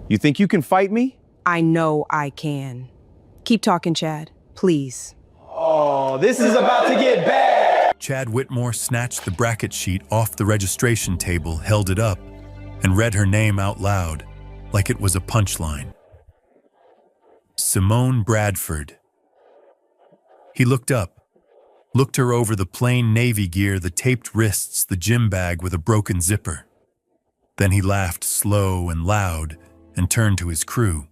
You think you can fight me? I know I can. Keep talking, Chad. Please. Oh, this is about to get bad! Chad Whitmore snatched the bracket sheet off the registration table, held it up, and read her name out loud, like it was a punchline. Simone Bradford. He looked up, looked her over the plain navy gear, the taped wrists, the gym bag with a broken zipper. Then he laughed slow and loud and turned to his crew.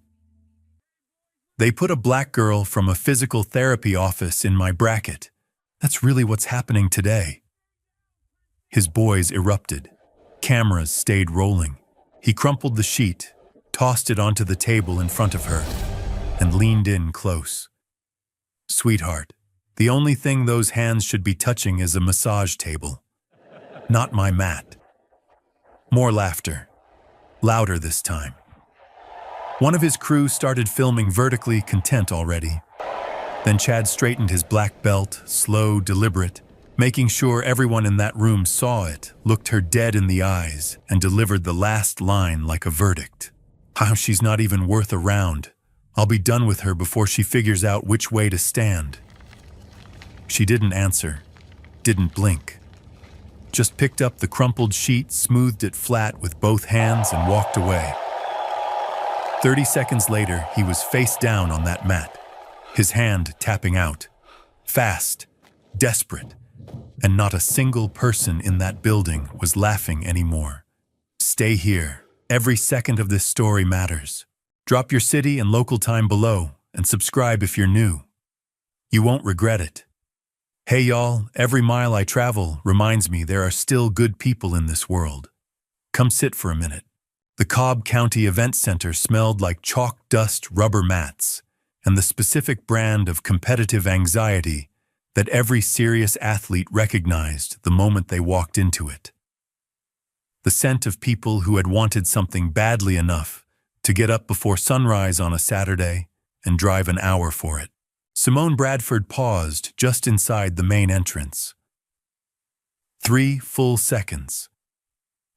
They put a black girl from a physical therapy office in my bracket. That's really what's happening today. His boys erupted. Cameras stayed rolling. He crumpled the sheet, tossed it onto the table in front of her, and leaned in close. Sweetheart, the only thing those hands should be touching is a massage table, not my mat. More laughter, louder this time. One of his crew started filming vertically, content already. Then Chad straightened his black belt, slow, deliberate, making sure everyone in that room saw it, looked her dead in the eyes, and delivered the last line like a verdict. How she's not even worth a round. I'll be done with her before she figures out which way to stand. She didn't answer, didn't blink. Just picked up the crumpled sheet, smoothed it flat with both hands, and walked away. 30 seconds later, he was face down on that mat, his hand tapping out. Fast, desperate, and not a single person in that building was laughing anymore. Stay here. Every second of this story matters. Drop your city and local time below, and subscribe if you're new. You won't regret it. Hey y'all, every mile I travel reminds me there are still good people in this world. Come sit for a minute. The Cobb County Event Center smelled like chalk dust rubber mats and the specific brand of competitive anxiety that every serious athlete recognized the moment they walked into it. The scent of people who had wanted something badly enough to get up before sunrise on a Saturday and drive an hour for it. Simone Bradford paused just inside the main entrance. 3 full seconds.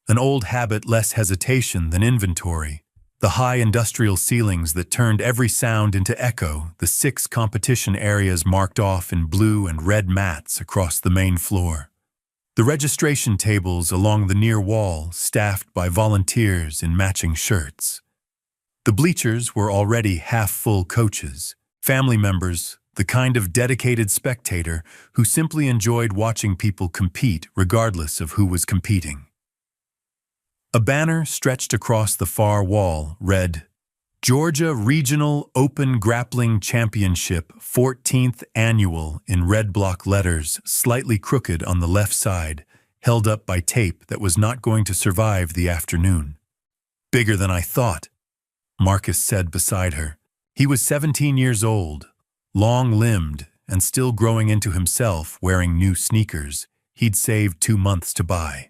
An old habit, less hesitation than inventory. The high industrial ceilings that turned every sound into echo, the 6 competition areas marked off in blue and red mats across the main floor. The registration tables along the near wall staffed by volunteers in matching shirts. The bleachers were already half-full coaches, family members, the kind of dedicated spectator who simply enjoyed watching people compete regardless of who was competing. A banner stretched across the far wall read, Georgia Regional Open Grappling Championship 14th Annual in red block letters, slightly crooked on the left side, held up by tape that was not going to survive the afternoon. Bigger than I thought, Marcus said beside her. He was 17 years old, long-limbed and still growing into himself, wearing new sneakers he'd saved 2 months to buy.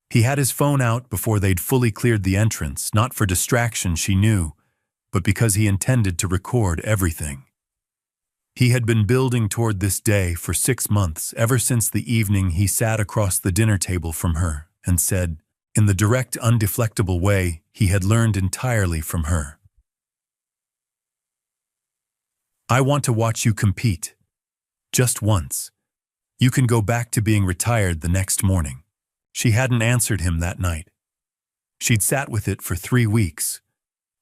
He had his phone out before they'd fully cleared the entrance, not for distraction, she knew, but because he intended to record everything. He had been building toward this day for 6 months, ever since the evening he sat across the dinner table from her and said, in the direct, undeflectable way he had learned entirely from her, I want to watch you compete. Just once. You can go back to being retired the next morning. She hadn't answered him that night. She'd sat with it for 3 weeks.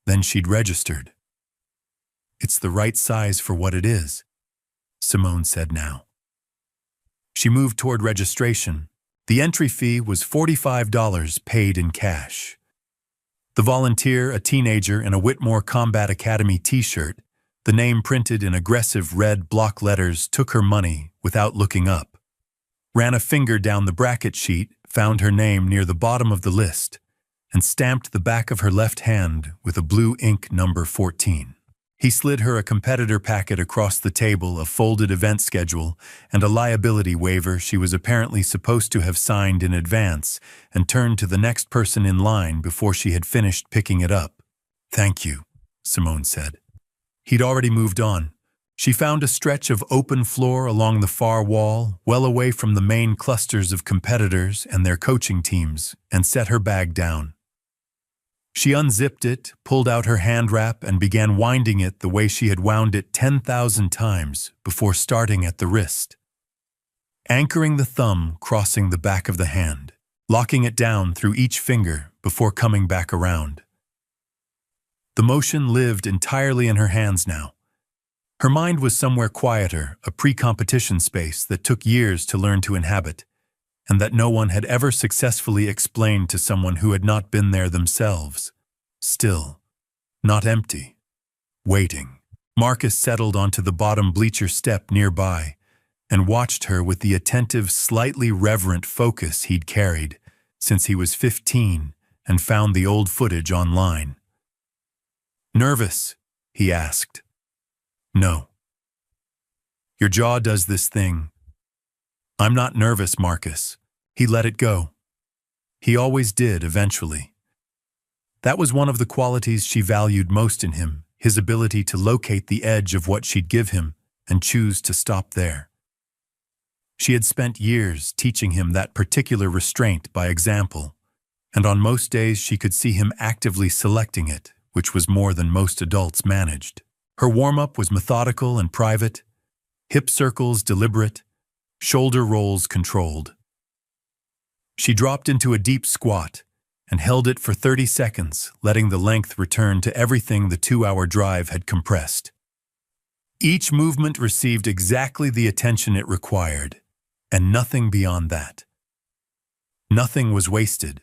Then she'd registered. It's the right size for what it is, Simone said now. She moved toward registration. The entry fee was $45 paid in cash. The volunteer, a teenager in a Whitmore Combat Academy t-shirt, the name printed in aggressive red block letters, took her money without looking up. Ran a finger down the bracket sheet, found her name near the bottom of the list, and stamped the back of her left hand with a blue ink number 14. He slid her a competitor packet across the table, a folded event schedule, and a liability waiver she was apparently supposed to have signed in advance, and turned to the next person in line before she had finished picking it up. Thank you, Simone said. He'd already moved on. She found a stretch of open floor along the far wall, well away from the main clusters of competitors and their coaching teams, and set her bag down. She unzipped it, pulled out her hand wrap, and began winding it the way she had wound it 10,000 times before starting at the wrist. Anchoring the thumb, crossing the back of the hand, locking it down through each finger before coming back around. The motion lived entirely in her hands now. Her mind was somewhere quieter, a pre-competition space that took years to learn to inhabit, and that no one had ever successfully explained to someone who had not been there themselves. Still, not empty. Waiting. Marcus settled onto the bottom bleacher step nearby and watched her with the attentive, slightly reverent focus he'd carried since he was 15 and found the old footage online. "Nervous?" he asked. "No." "Your jaw does this thing." "I'm not nervous, Marcus." He let it go. He always did, eventually. That was one of the qualities she valued most in him, his ability to locate the edge of what she'd give him and choose to stop there. She had spent years teaching him that particular restraint by example, and on most days she could see him actively selecting it, which was more than most adults managed. Her warm-up was methodical and private, hip circles deliberate, shoulder rolls controlled. She dropped into a deep squat and held it for 30 seconds, letting the length return to everything the 2-hour drive had compressed. Each movement received exactly the attention it required, and nothing beyond that. Nothing was wasted.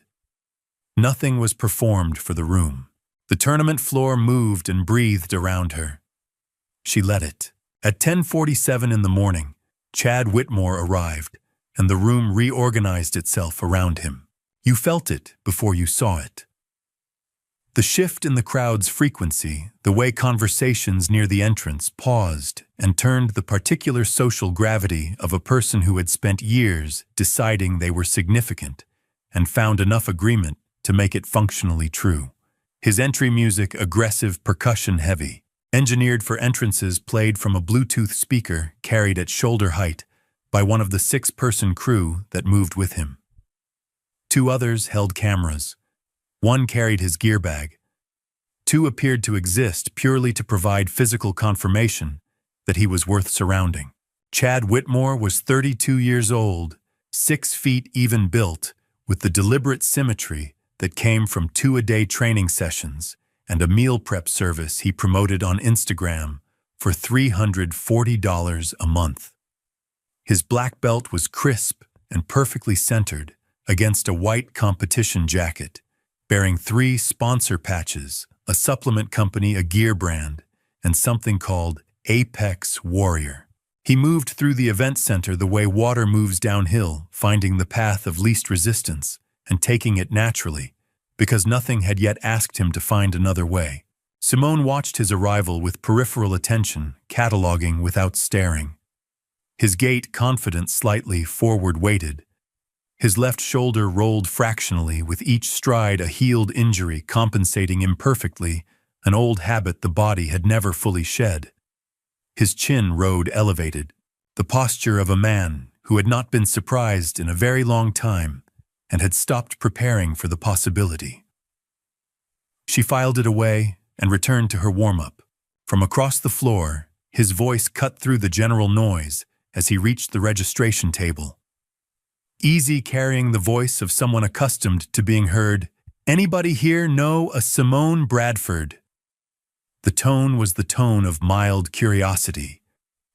Nothing was performed for the room. The tournament floor moved and breathed around her. She let it. At 10:47 in the morning, Chad Whitmore arrived, and the room reorganized itself around him. You felt it before you saw it. The shift in the crowd's frequency, the way conversations near the entrance paused and turned the particular social gravity of a person who had spent years deciding they were significant and found enough agreement to make it functionally true. His entry music aggressive, percussion-heavy, engineered for entrances played from a Bluetooth speaker carried at shoulder height by one of the 6-person crew that moved with him. 2 others held cameras. 1 carried his gear bag. 2 appeared to exist purely to provide physical confirmation that he was worth surrounding. Chad Whitmore was 32 years old, 6 feet even built, with the deliberate symmetry that came from 2-a-day training sessions and a meal prep service he promoted on Instagram for $340 a month. His black belt was crisp and perfectly centered against a white competition jacket, bearing 3 sponsor patches, a supplement company, a gear brand, and something called Apex Warrior. He moved through the event center the way water moves downhill, finding the path of least resistance and taking it naturally, because nothing had yet asked him to find another way. Simone watched his arrival with peripheral attention, cataloging without staring. His gait confident, slightly forward-weighted. His left shoulder rolled fractionally with each stride, a healed injury compensating imperfectly, an old habit the body had never fully shed. His chin rode elevated, the posture of a man who had not been surprised in a very long time and had stopped preparing for the possibility. She filed it away and returned to her warm-up. From across the floor, his voice cut through the general noise as he reached the registration table. Easy, carrying the voice of someone accustomed to being heard. "Anybody here know a Simone Bradford?" The tone was the tone of mild curiosity,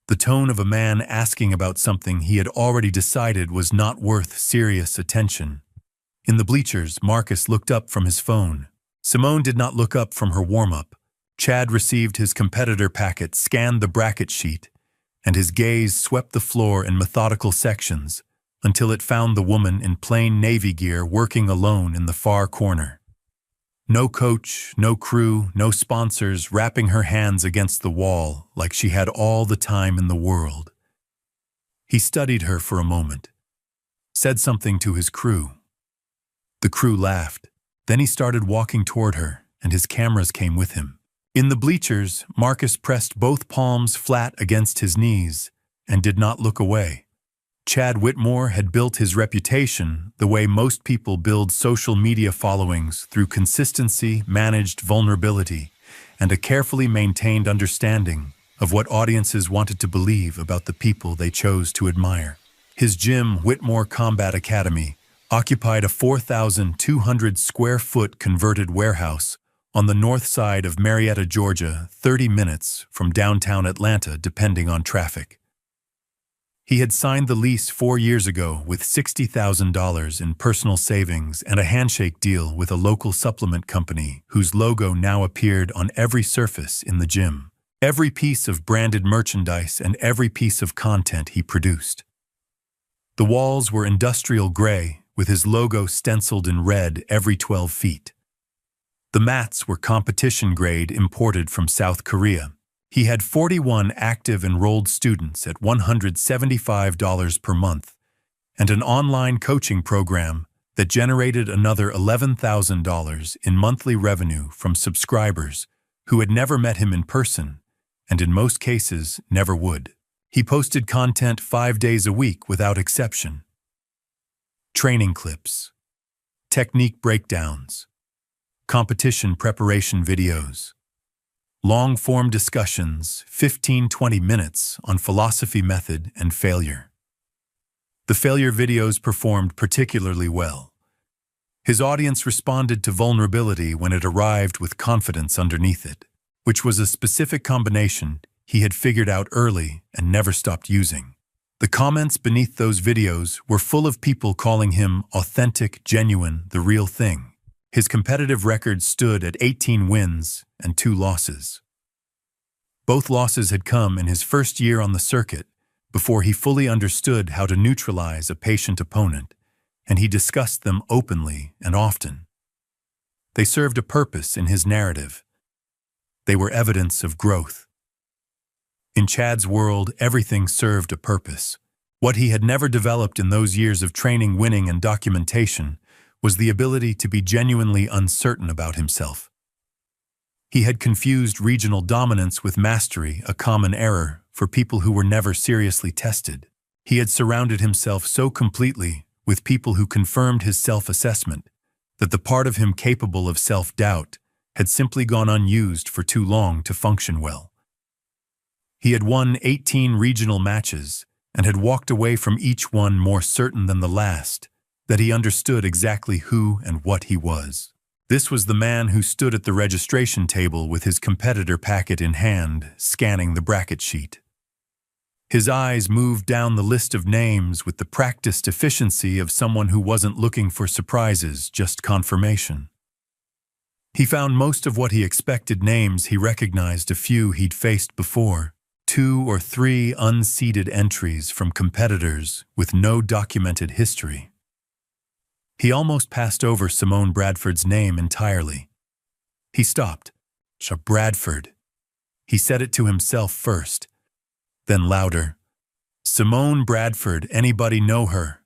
the tone of a man asking about something he had already decided was not worth serious attention. In the bleachers, Marcus looked up from his phone. Simone did not look up from her warm-up. Chad received his competitor packet, scanned the bracket sheet, and his gaze swept the floor in methodical sections until it found the woman in plain navy gear working alone in the far corner. No coach, no crew, no sponsors, wrapping her hands against the wall like she had all the time in the world. He studied her for a moment, said something to his crew. The crew laughed. Then he started walking toward her, and his cameras came with him. In the bleachers, Marcus pressed both palms flat against his knees and did not look away. Chad Whitmore had built his reputation the way most people build social media followings, through consistency, managed vulnerability, and a carefully maintained understanding of what audiences wanted to believe about the people they chose to admire. His gym, Whitmore Combat Academy, occupied a 4,200 square foot converted warehouse on the north side of Marietta, Georgia, 30 minutes from downtown Atlanta, depending on traffic. He had signed the lease 4 years ago with $60,000 in personal savings and a handshake deal with a local supplement company whose logo now appeared on every surface in the gym, every piece of branded merchandise and every piece of content he produced. The walls were industrial gray, with his logo stenciled in red every 12 feet. The mats were competition grade, imported from South Korea. He had 41 active enrolled students at $175 per month, and an online coaching program that generated another $11,000 in monthly revenue from subscribers who had never met him in person, and in most cases never would. He posted content 5 days a week without exception. Training clips, technique breakdowns, competition preparation videos, long-form discussions, 15-20 minutes on philosophy, method, and failure. The failure videos performed particularly well. His audience responded to vulnerability when it arrived with confidence underneath it, which was a specific combination he had figured out early and never stopped using. The comments beneath those videos were full of people calling him authentic, genuine, the real thing. His competitive record stood at 18 wins and 2 losses. Both losses had come in his first year on the circuit, before he fully understood how to neutralize a patient opponent, and he discussed them openly and often. They served a purpose in his narrative. They were evidence of growth. In Chad's world, everything served a purpose. What he had never developed in those years of training, winning, and documentation was the ability to be genuinely uncertain about himself. He had confused regional dominance with mastery, a common error for people who were never seriously tested. He had surrounded himself so completely with people who confirmed his self-assessment that the part of him capable of self-doubt had simply gone unused for too long to function well. He had won 18 regional matches and had walked away from each one more certain than the last that he understood exactly who and what he was. This was the man who stood at the registration table with his competitor packet in hand, scanning the bracket sheet. His eyes moved down the list of names with the practiced efficiency of someone who wasn't looking for surprises, just confirmation. He found most of what he expected names. He recognized a few he'd faced before, 2 or 3 unseeded entries from competitors with no documented history. He almost passed over Simone Bradford's name entirely. He stopped. Bradford. He said it to himself first, then louder. Simone Bradford, anybody know her?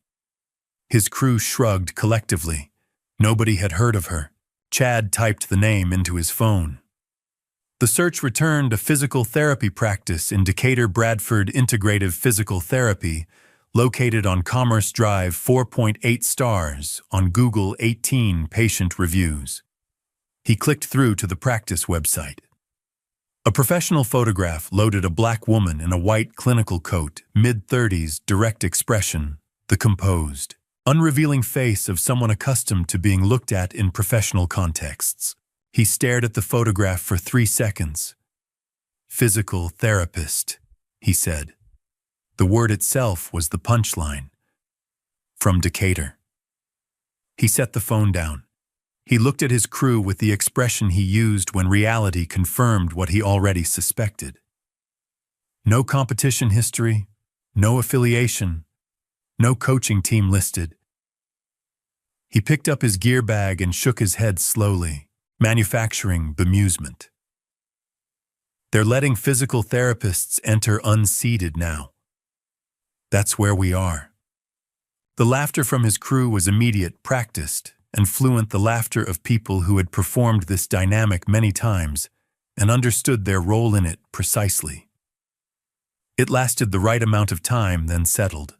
His crew shrugged collectively. Nobody had heard of her. Chad typed the name into his phone. The search returned a physical therapy practice in Decatur, Bradford Integrative Physical Therapy, located on Commerce Drive, 4.8 stars, on Google, 18 patient reviews. He clicked through to the practice website. A professional photograph loaded a black woman in a white clinical coat, mid-30s, direct expression, the composed, unrevealing face of someone accustomed to being looked at in professional contexts. He stared at the photograph for 3 seconds. Physical therapist, he said. The word itself was the punchline. From Decatur. He set the phone down. He looked at his crew with the expression he used when reality confirmed what he already suspected. No competition history, no affiliation, no coaching team listed. He picked up his gear bag and shook his head slowly, manufacturing bemusement. They're letting physical therapists enter unseeded now. That's where we are. The laughter from his crew was immediate, practiced, and fluent, the laughter of people who had performed this dynamic many times and understood their role in it precisely. It lasted the right amount of time, then settled.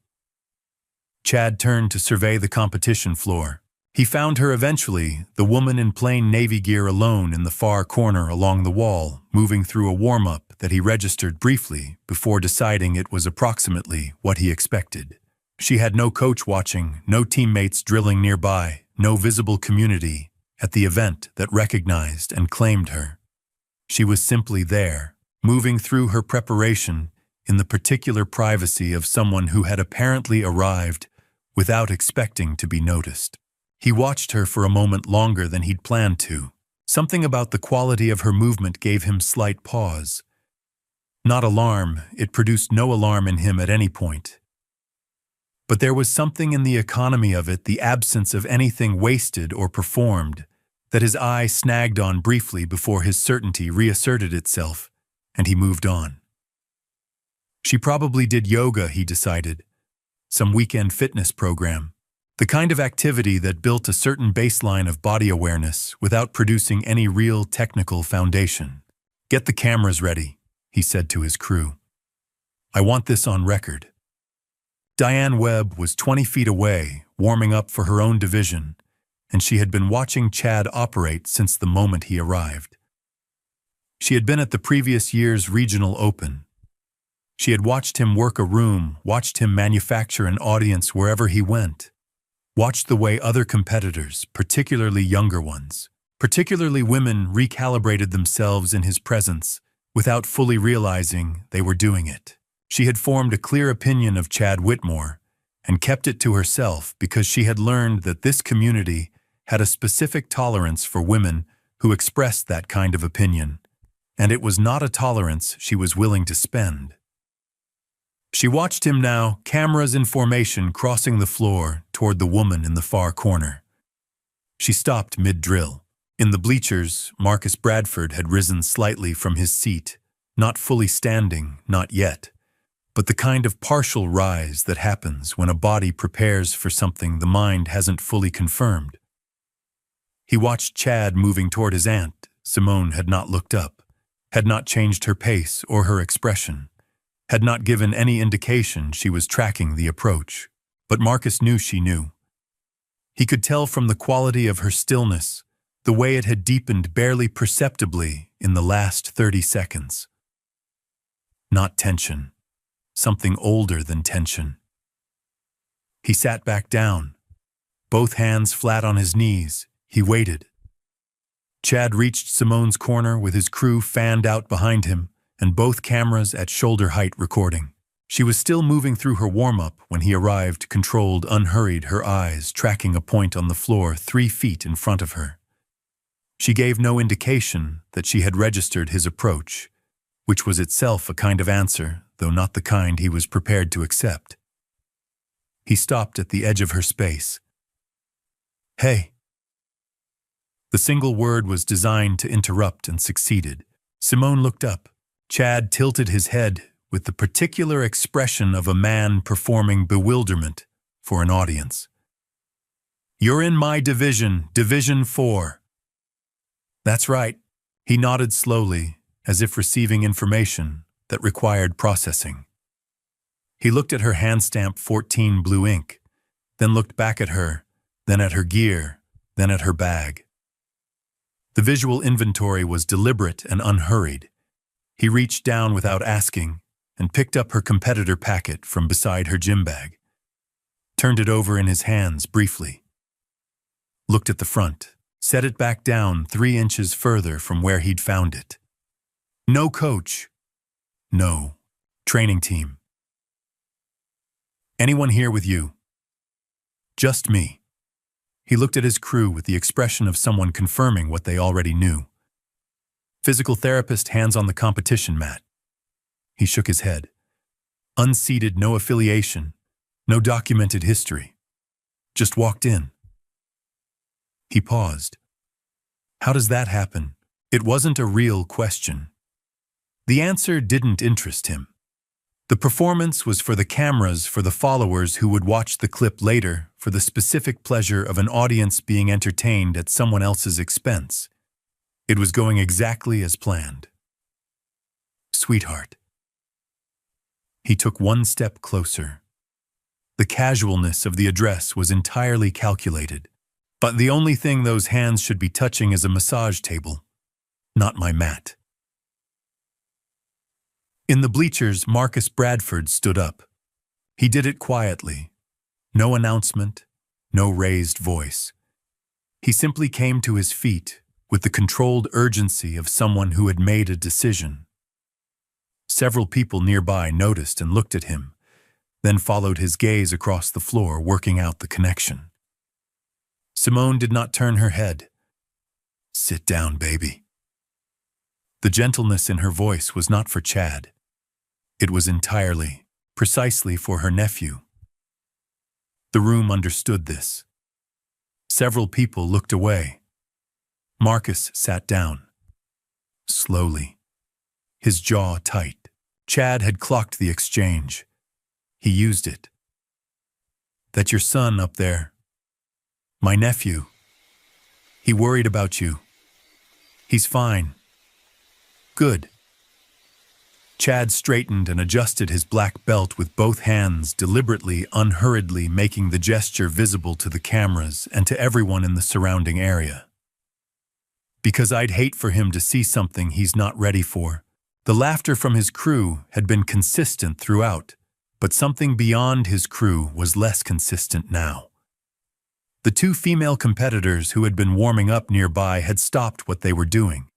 Chad turned to survey the competition floor. He found her eventually, the woman in plain navy gear alone in the far corner along the wall, moving through a warm-up that he registered briefly before deciding it was approximately what he expected. She had no coach watching, no teammates drilling nearby, no visible community at the event that recognized and claimed her. She was simply there, moving through her preparation in the particular privacy of someone who had apparently arrived without expecting to be noticed. He watched her for a moment longer than he'd planned to. Something about the quality of her movement gave him slight pause. Not alarm, it produced no alarm in him at any point. But there was something in the economy of it, the absence of anything wasted or performed, that his eye snagged on briefly before his certainty reasserted itself, and he moved on. She probably did yoga, he decided. Some weekend fitness program. The kind of activity that built a certain baseline of body awareness without producing any real technical foundation. "Get the cameras ready," he said to his crew. "I want this on record." Diane Webb was 20 feet away, warming up for her own division, and she had been watching Chad operate since the moment he arrived. She had been at the previous year's regional open. She had watched him work a room, watched him manufacture an audience wherever he went. Watched the way other competitors, particularly younger ones, particularly women, recalibrated themselves in his presence without fully realizing they were doing it. She had formed a clear opinion of Chad Whitmore and kept it to herself because she had learned that this community had a specific tolerance for women who expressed that kind of opinion, and it was not a tolerance she was willing to spend. She watched him now, cameras in formation crossing the floor toward the woman in the far corner. She stopped mid-drill. In the bleachers, Marcus Bradford had risen slightly from his seat, not fully standing, not yet, but the kind of partial rise that happens when a body prepares for something the mind hasn't fully confirmed. He watched Chad moving toward his aunt. Simone had not looked up, had not changed her pace or her expression, had not given any indication she was tracking the approach. But Marcus knew she knew. He could tell from the quality of her stillness, the way it had deepened barely perceptibly in the last 30 seconds. Not tension. Something older than tension. He sat back down. Both hands flat on his knees, he waited. Chad reached Simone's corner with his crew fanned out behind him, and both cameras at shoulder height recording. She was still moving through her warm-up when he arrived, controlled, unhurried, her eyes tracking a point on the floor 3 feet in front of her. She gave no indication that she had registered his approach, which was itself a kind of answer, though not the kind he was prepared to accept. He stopped at the edge of her space. "Hey." The single word was designed to interrupt and succeeded. Simone looked up. Chad tilted his head with the particular expression of a man performing bewilderment for an audience. "You're in my division, Division 4. "That's right." He nodded slowly, as if receiving information that required processing. He looked at her hand stamp 14 blue ink, then looked back at her, then at her gear, then at her bag. The visual inventory was deliberate and unhurried. He reached down without asking and picked up her competitor packet from beside her gym bag, turned it over in his hands briefly, looked at the front, set it back down 3 inches further from where he'd found it. "No coach." "No. Training team." "Anyone here with you?" "Just me." He looked at his crew with the expression of someone confirming what they already knew. "Physical therapist, hands on the competition mat." He shook his head. "Unseated, no affiliation, no documented history. Just walked in." He paused. How does that happen? It wasn't a real question. The answer didn't interest him. The performance was for the cameras, for the followers who would watch the clip later, for the specific pleasure of an audience being entertained at someone else's expense. It was going exactly as planned. "Sweetheart." He took one step closer. The casualness of the address was entirely calculated. But the only thing those hands should be touching is a massage table, not my mat. In the bleachers, Marcus Bradford stood up. He did it quietly. No announcement, no raised voice. He simply came to his feet with the controlled urgency of someone who had made a decision. Several people nearby noticed and looked at him, then followed his gaze across the floor, working out the connection. Simone did not turn her head. "Sit down, baby." The gentleness in her voice was not for Chad. It was entirely, precisely for her nephew. The room understood this. Several people looked away. Marcus sat down. Slowly, his jaw tight. Chad had clocked the exchange. He used it. "That your son up there? My nephew. He worried about you. He's fine. Good." Chad straightened and adjusted his black belt with both hands, deliberately, unhurriedly making the gesture visible to the cameras and to everyone in the surrounding area. "Because I'd hate for him to see something he's not ready for." The laughter from his crew had been consistent throughout, but something beyond his crew was less consistent now. The two female competitors who had been warming up nearby had stopped what they were doing.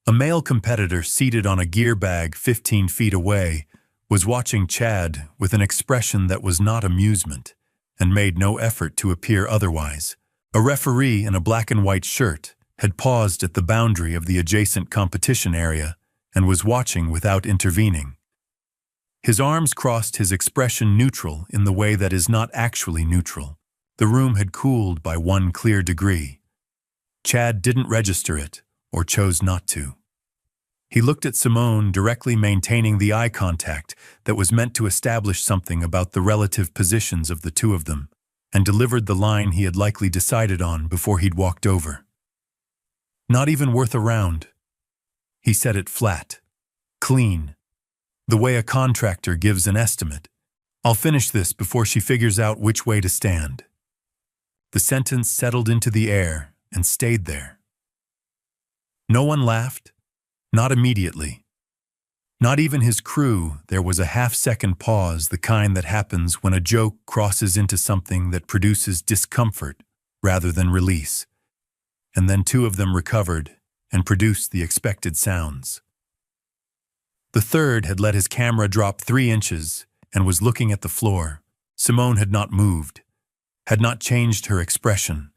A male competitor seated on a gear bag 15 feet away was watching Chad with an expression that was not amusement and made no effort to appear otherwise. A referee in a black and white shirt had paused at the boundary of the adjacent competition area and was watching without intervening. His arms crossed, his expression neutral in the way that is not actually neutral. The room had cooled by 1 clear degree. Chad didn't register it, or chose not to. He looked at Simone, directly maintaining the eye contact that was meant to establish something about the relative positions of the two of them, and delivered the line he had likely decided on before he'd walked over. "Not even worth a round." He said it flat, clean, the way a contractor gives an estimate. "I'll finish this before she figures out which way to stand." The sentence settled into the air and stayed there. No one laughed, not immediately. Not even his crew. There was a half-second pause, the kind that happens when a joke crosses into something that produces discomfort rather than release. And then two of them recovered and produced the expected sounds. The third had let his camera drop 3 inches and was looking at the floor. Simone had not moved, had not changed her expression,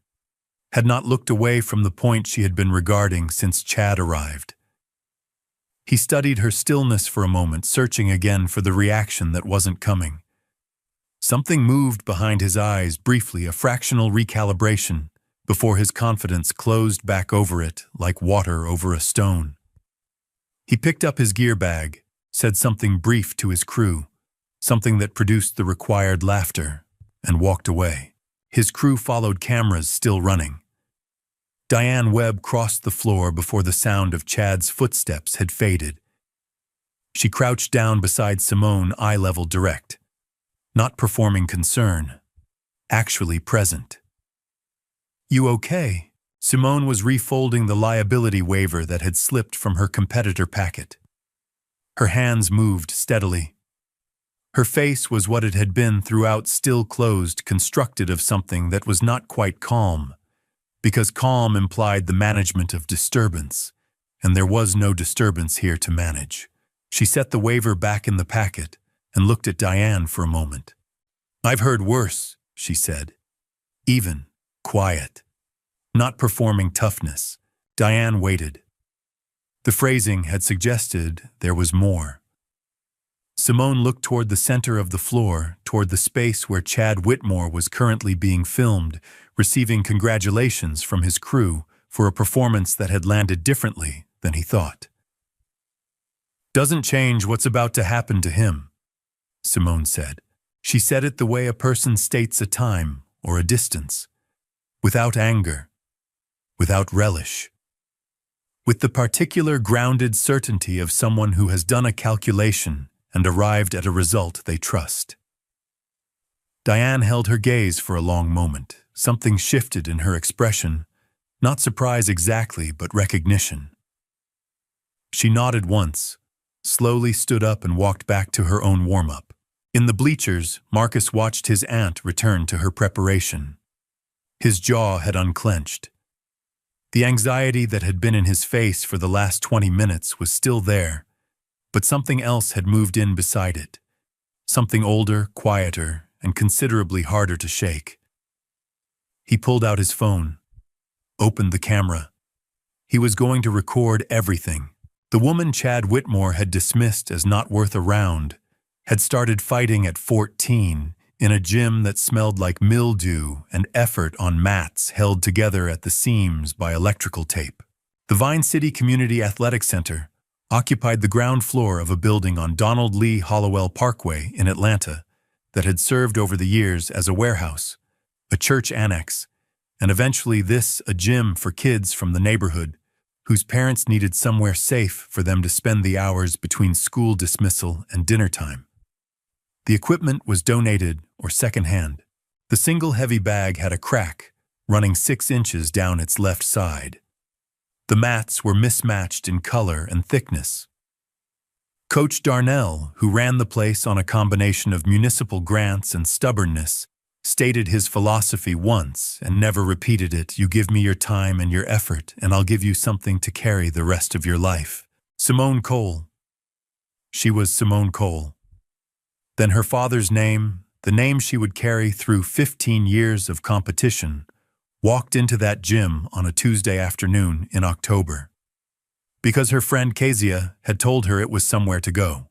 had not looked away from the point she had been regarding since Chad arrived. He studied her stillness for a moment, searching again for the reaction that wasn't coming. Something moved behind his eyes briefly, a fractional recalibration, before his confidence closed back over it like water over a stone. He picked up his gear bag, said something brief to his crew, something that produced the required laughter, and walked away. His crew followed, cameras still running. Diane Webb crossed the floor before the sound of Chad's footsteps had faded. She crouched down beside Simone, eye-level direct, not performing concern, actually present. "You okay?" Simone was refolding the liability waiver that had slipped from her competitor packet. Her hands moved steadily. Her face was what it had been throughout, still closed, constructed of something that was not quite calm, because calm implied the management of disturbance, and there was no disturbance here to manage. She set the waiver back in the packet and looked at Diane for a moment. "I've heard worse," she said. Even, quiet, not performing toughness. Diane waited. The phrasing had suggested there was more. Simone looked toward the center of the floor, toward the space where Chad Whitmore was currently being filmed, receiving congratulations from his crew for a performance that had landed differently than he thought. "Doesn't change what's about to happen to him," Simone said. She said it the way a person states a time or a distance, without anger, without relish, with the particular grounded certainty of someone who has done a calculation and arrived at a result they trust. Diane held her gaze for a long moment. Something shifted in her expression, not surprise exactly, but recognition. She nodded once, slowly stood up and walked back to her own warm-up. In the bleachers, Marcus watched his aunt return to her preparation. His jaw had unclenched. The anxiety that had been in his face for the last 20 minutes was still there, but something else had moved in beside it. Something older, quieter, and considerably harder to shake. He pulled out his phone, opened the camera. He was going to record everything. The woman Chad Whitmore had dismissed as not worth a round had started fighting at 14 in a gym that smelled like mildew and effort on mats held together at the seams by electrical tape. The Vine City Community Athletic Center occupied the ground floor of a building on Donald Lee Hollowell Parkway in Atlanta that had served over the years as a warehouse, a church annex, and eventually a gym for kids from the neighborhood whose parents needed somewhere safe for them to spend the hours between school dismissal and dinner time. The equipment was donated or secondhand. The single heavy bag had a crack running 6 inches down its left side. The mats were mismatched in color and thickness. Coach Darnell, who ran the place on a combination of municipal grants and stubbornness, stated his philosophy once and never repeated it: "You give me your time and your effort, and I'll give you something to carry the rest of your life." Simone Cole. She was Simone Cole. Then her father's name, the name she would carry through 15 years of competition, walked into that gym on a Tuesday afternoon in October, because her friend Kezia had told her it was somewhere to go.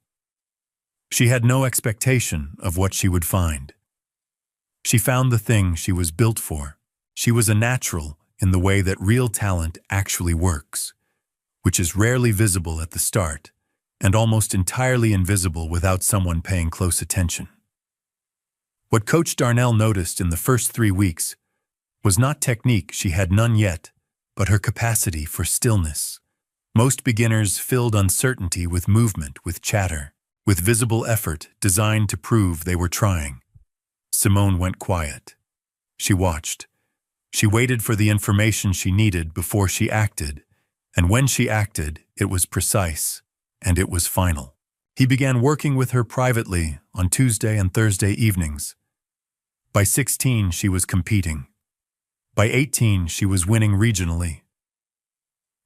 She had no expectation of what she would find. She found the thing she was built for. She was a natural in the way that real talent actually works, which is rarely visible at the start and almost entirely invisible without someone paying close attention. What Coach Darnell noticed in the first 3 weeks was not technique, she had none yet, but her capacity for stillness. Most beginners filled uncertainty with movement, with chatter, with visible effort designed to prove they were trying. Simone went quiet. She watched. She waited for the information she needed before she acted, and when she acted, it was precise, and it was final. He began working with her privately on Tuesday and Thursday evenings. By 16, she was competing. By 18, she was winning regionally.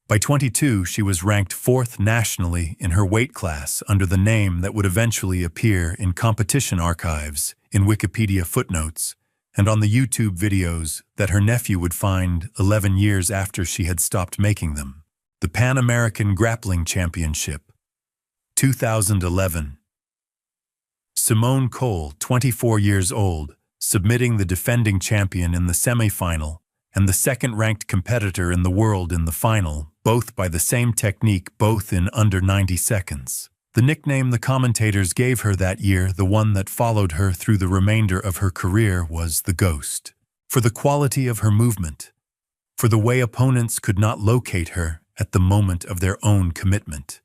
By 22, she was ranked 4th nationally in her weight class under the name that would eventually appear in competition archives, in Wikipedia footnotes, and on the YouTube videos that her nephew would find 11 years after she had stopped making them. The Pan American Grappling Championship, 2011. Simone Cole, 24 years old, submitting the defending champion in the semifinal and the second-ranked competitor in the world in the final, both by the same technique, both in under 90 seconds. The nickname the commentators gave her that year, the one that followed her through the remainder of her career, was the Ghost. For the quality of her movement, for the way opponents could not locate her at the moment of their own commitment,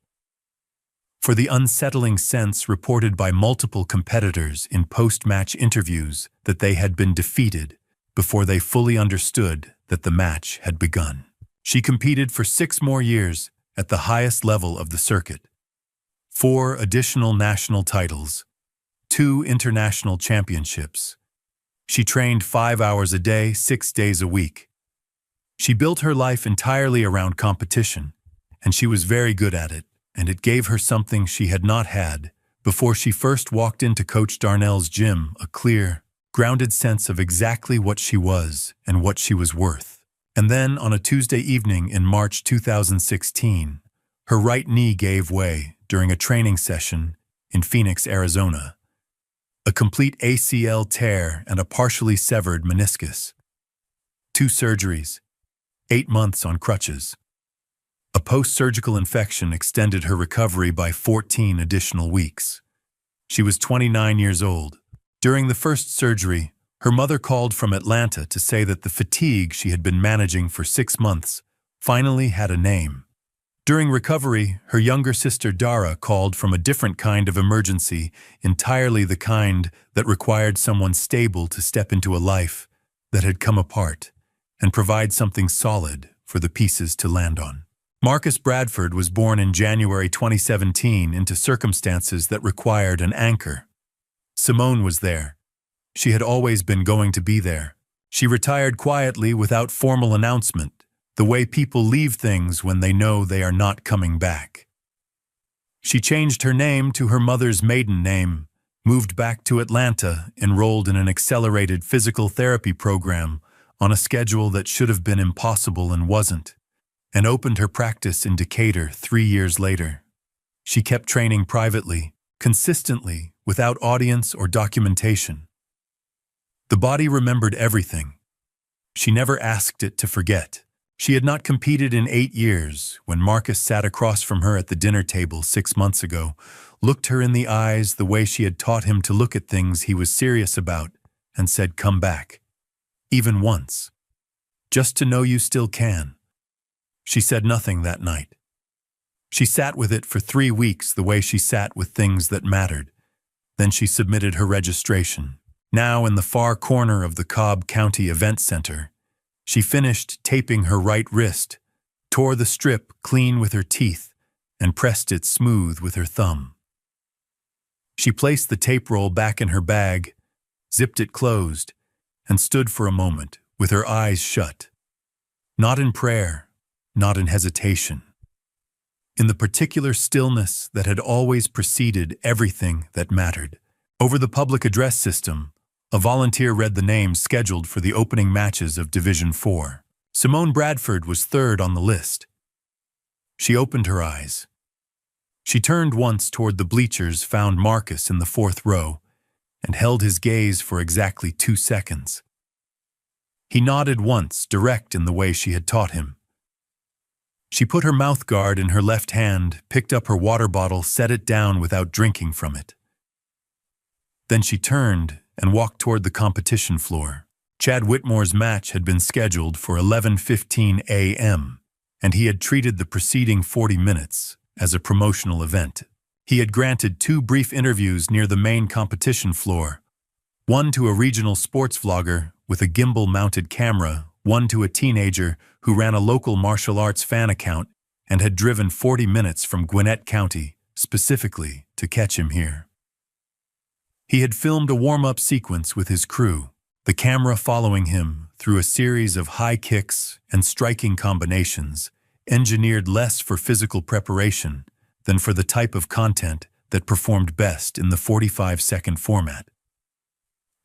for the unsettling sense reported by multiple competitors in post-match interviews that they had been defeated before they fully understood that the match had begun. She competed for 6 more years at the highest level of the circuit. 4 additional national titles, 2 international championships. She trained 5 hours a day, 6 days a week. She built her life entirely around competition, and she was very good at it, and it gave her something she had not had before she first walked into Coach Darnell's gym: a clear, grounded sense of exactly what she was and what she was worth. And then, on a Tuesday evening in March 2016, her right knee gave way during a training session in Phoenix, Arizona. A complete ACL tear and a partially severed meniscus. 2 surgeries, 8 months on crutches. A post-surgical infection extended her recovery by 14 additional weeks. She was 29 years old. During the first surgery, her mother called from Atlanta to say that the fatigue she had been managing for 6 months finally had a name. During recovery, her younger sister Dara called from a different kind of emergency, entirely the kind that required someone stable to step into a life that had come apart and provide something solid for the pieces to land on. Marcus Bradford was born in January 2017 into circumstances that required an anchor. Simone was there. She had always been going to be there. She retired quietly without formal announcement, the way people leave things when they know they are not coming back. She changed her name to her mother's maiden name, moved back to Atlanta, enrolled in an accelerated physical therapy program on a schedule that should have been impossible and wasn't, and opened her practice in Decatur 3 years later. She kept training privately, consistently, without audience or documentation. The body remembered everything. She never asked it to forget. She had not competed in 8 years when Marcus sat across from her at the dinner table 6 months ago, looked her in the eyes the way she had taught him to look at things he was serious about, and said, "Come back." Even once. "Just to know you still can." She said nothing that night. She sat with it for 3 weeks the way she sat with things that mattered. Then she submitted her registration. Now in the far corner of the Cobb County Event Center, she finished taping her right wrist, tore the strip clean with her teeth, and pressed it smooth with her thumb. She placed the tape roll back in her bag, zipped it closed, and stood for a moment with her eyes shut. Not in prayer, not in hesitation. In the particular stillness that had always preceded everything that mattered. Over the public address system, a volunteer read the names scheduled for the opening matches of Division 4. Simone Bradford was third on the list. She opened her eyes. She turned once toward the bleachers, found Marcus in the 4th row, and held his gaze for exactly 2 seconds. He nodded once, direct in the way she had taught him. She put her mouth guard in her left hand, picked up her water bottle, set it down without drinking from it. Then she turned and walked toward the competition floor. Chad Whitmore's match had been scheduled for 11:15 a.m., and he had treated the preceding 40 minutes as a promotional event. He had granted 2 brief interviews near the main competition floor, one to a regional sports vlogger with a gimbal-mounted camera, one to a teenager who ran a local martial arts fan account and had driven 40 minutes from Gwinnett County, specifically to catch him here. He had filmed a warm-up sequence with his crew, the camera following him through a series of high kicks and striking combinations, engineered less for physical preparation than for the type of content that performed best in the 45-second format.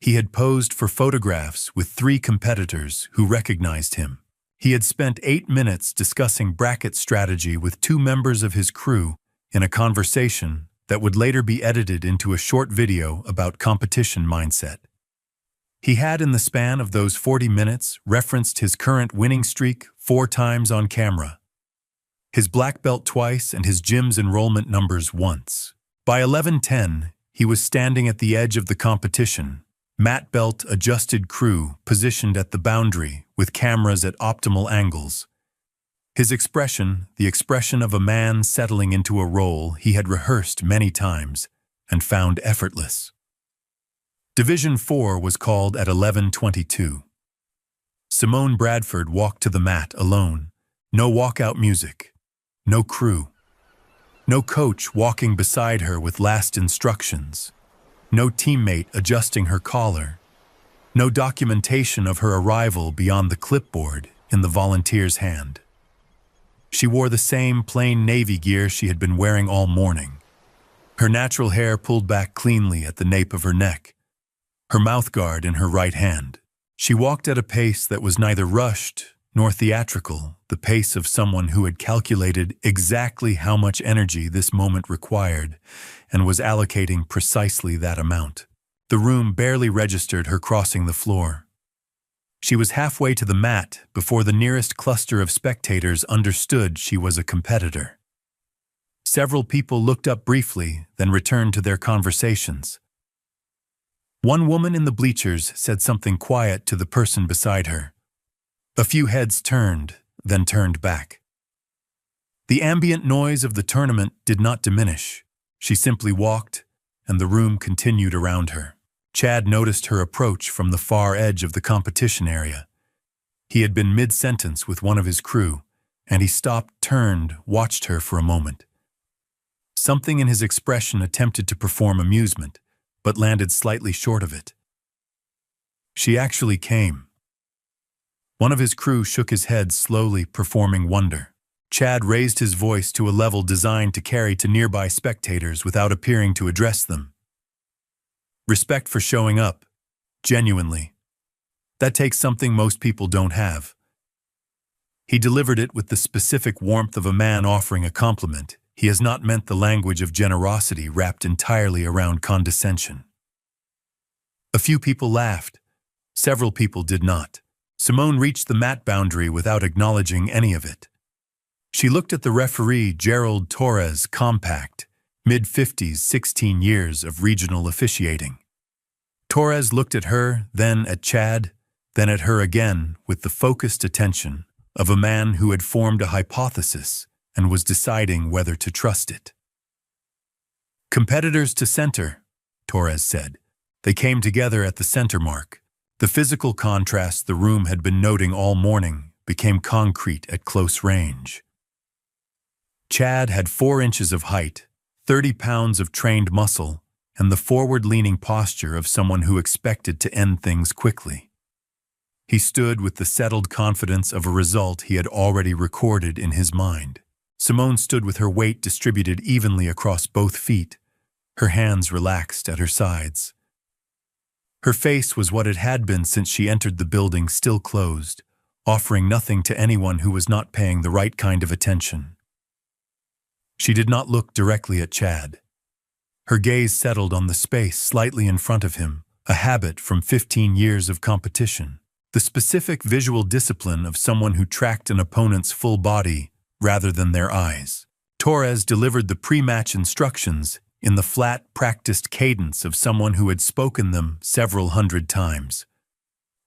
He had posed for photographs with 3 competitors who recognized him. He had spent 8 minutes discussing bracket strategy with 2 members of his crew in a conversation that would later be edited into a short video about competition mindset. He had, in the span of those 40 minutes, referenced his current winning streak 4 times on camera, his black belt twice, and his gym's enrollment numbers once. By 11:10, he was standing at the edge of the competition, matte belt adjusted crew positioned at the boundary with cameras at optimal angles. His expression, the expression of a man settling into a role he had rehearsed many times and found effortless. Division 4 was called at 11:22. Simone Bradford walked to the mat alone. No walkout music. No crew. No coach walking beside her with last instructions. No teammate adjusting her collar. No documentation of her arrival beyond the clipboard in the volunteer's hand. She wore the same plain navy gear she had been wearing all morning. Her natural hair pulled back cleanly at the nape of her neck, her mouthguard in her right hand. She walked at a pace that was neither rushed nor theatrical, the pace of someone who had calculated exactly how much energy this moment required and was allocating precisely that amount. The room barely registered her crossing the floor. She was halfway to the mat before the nearest cluster of spectators understood she was a competitor. Several people looked up briefly, then returned to their conversations. One woman in the bleachers said something quiet to the person beside her. A few heads turned, then turned back. The ambient noise of the tournament did not diminish. She simply walked, and the room continued around her. Chad noticed her approach from the far edge of the competition area. He had been mid-sentence with one of his crew, and he stopped, turned, watched her for a moment. Something in his expression attempted to perform amusement, but landed slightly short of it. She actually came. One of his crew shook his head slowly, performing wonder. Chad raised his voice to a level designed to carry to nearby spectators without appearing to address them. Respect for showing up, genuinely. That takes something most people don't have. He delivered it with the specific warmth of a man offering a compliment. He has not meant the language of generosity wrapped entirely around condescension. A few people laughed. Several people did not. Simone reached the mat boundary without acknowledging any of it. She looked at the referee, Gerald Torres, compact, mid-50s, 16 years of regional officiating. Torres looked at her, then at Chad, then at her again with the focused attention of a man who had formed a hypothesis and was deciding whether to trust it. Competitors to center, Torres said. They came together at the center mark. The physical contrast the room had been noting all morning became concrete at close range. Chad had 4 inches of height, 30 pounds of trained muscle, and the forward-leaning posture of someone who expected to end things quickly. He stood with the settled confidence of a result he had already recorded in his mind. Simone stood with her weight distributed evenly across both feet, her hands relaxed at her sides. Her face was what it had been since she entered the building, still closed, offering nothing to anyone who was not paying the right kind of attention. She did not look directly at Chad. Her gaze settled on the space slightly in front of him, a habit from 15 years of competition. The specific visual discipline of someone who tracked an opponent's full body rather than their eyes. Torres delivered the pre-match instructions in the flat, practiced cadence of someone who had spoken them several hundred times.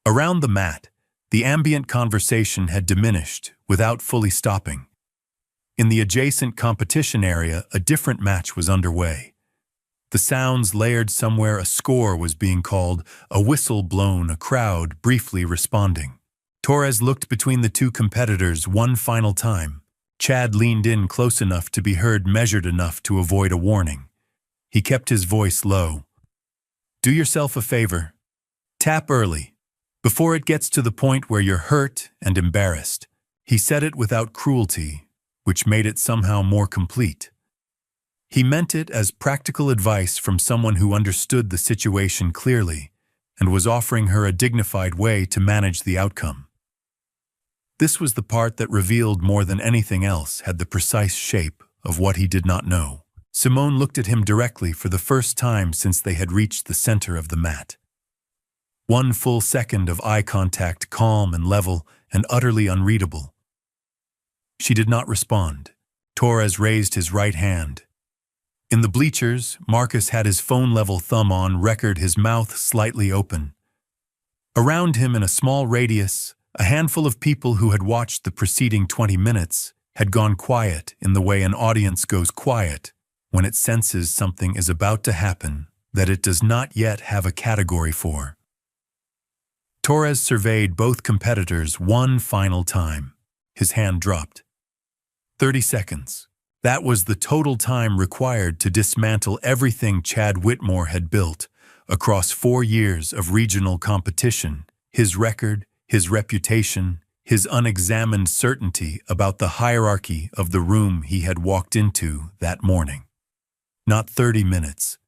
Around the mat, the ambient conversation had diminished without fully stopping. In the adjacent competition area, a different match was underway. The sounds layered somewhere, a score was being called, a whistle blown, a crowd briefly responding. Torres looked between the two competitors one final time. Chad leaned in close enough to be heard, measured enough to avoid a warning. He kept his voice low. Do yourself a favor. Tap early, before it gets to the point where you're hurt and embarrassed. He said it without cruelty, which made it somehow more complete. He meant it as practical advice from someone who understood the situation clearly and was offering her a dignified way to manage the outcome. This was the part that revealed more than anything else had the precise shape of what he did not know. Simone looked at him directly for the first time since they had reached the center of the mat. 1 full second of eye contact, calm and level and utterly unreadable. She did not respond. Torres raised his right hand. In the bleachers, Marcus had his phone-level thumb on record, his mouth slightly open. Around him in a small radius, a handful of people who had watched the preceding 20 minutes had gone quiet in the way an audience goes quiet when it senses something is about to happen that it does not yet have a category for. Torres surveyed both competitors one final time. His hand dropped. 30 seconds. That was the total time required to dismantle everything Chad Whitmore had built across 4 years of regional competition, his record, his reputation, his unexamined certainty about the hierarchy of the room he had walked into that morning. Not 30 minutes.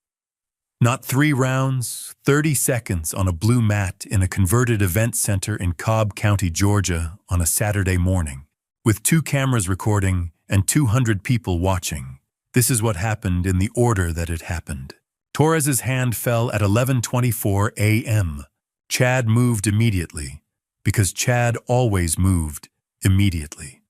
Not 3 rounds, 30 seconds on a blue mat in a converted event center in Cobb County, Georgia on a Saturday morning, with 2 cameras recording and 200 people watching. This is what happened in the order that it happened. Torres's hand fell at 11:24 a.m. Chad moved immediately, because Chad always moved immediately.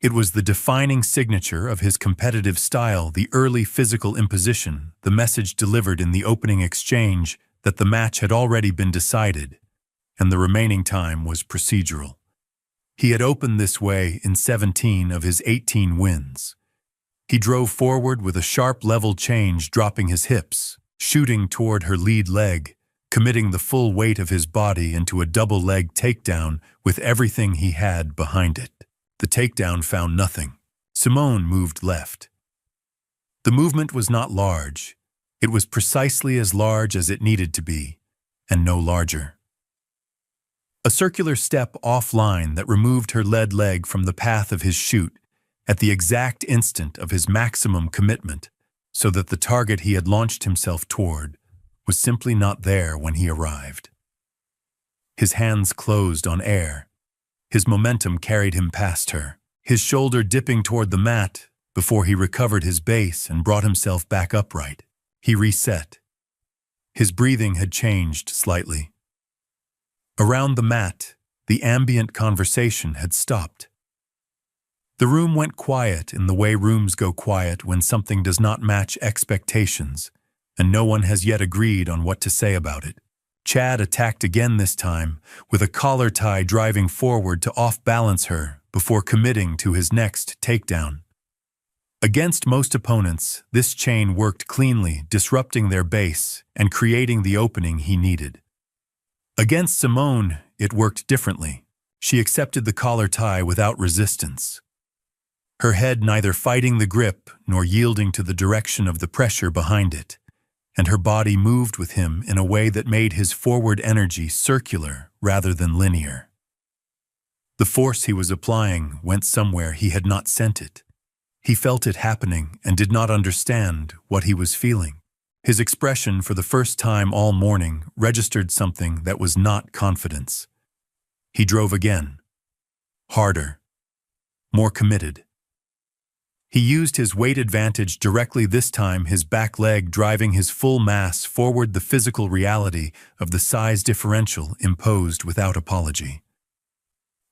It was the defining signature of his competitive style, the early physical imposition, the message delivered in the opening exchange that the match had already been decided, and the remaining time was procedural. He had opened this way in 17 of his 18 wins. He drove forward with a sharp level change, dropping his hips, shooting toward her lead leg, committing the full weight of his body into a double-leg takedown with everything he had behind it. The takedown found nothing. Simone moved left. The movement was not large. It was precisely as large as it needed to be, and no larger. A circular step offline that removed her lead leg from the path of his shoot at the exact instant of his maximum commitment, so that the target he had launched himself toward was simply not there when he arrived. His hands closed on air. His momentum carried him past her, his shoulder dipping toward the mat before he recovered his base and brought himself back upright. He reset. His breathing had changed slightly. Around the mat, the ambient conversation had stopped. The room went quiet in the way rooms go quiet when something does not match expectations, and no one has yet agreed on what to say about it. Chad attacked again this time, with a collar tie driving forward to off-balance her before committing to his next takedown. Against most opponents, this chain worked cleanly, disrupting their base and creating the opening he needed. Against Simone, it worked differently. She accepted the collar tie without resistance, her head neither fighting the grip nor yielding to the direction of the pressure behind it, and her body moved with him in a way that made his forward energy circular rather than linear. The force he was applying went somewhere he had not sent it. He felt it happening and did not understand what he was feeling. His expression for the first time all morning registered something that was not confidence. He drove again. Harder. More committed. He used his weight advantage directly this time, his back leg driving his full mass forward, the physical reality of the size differential imposed without apology.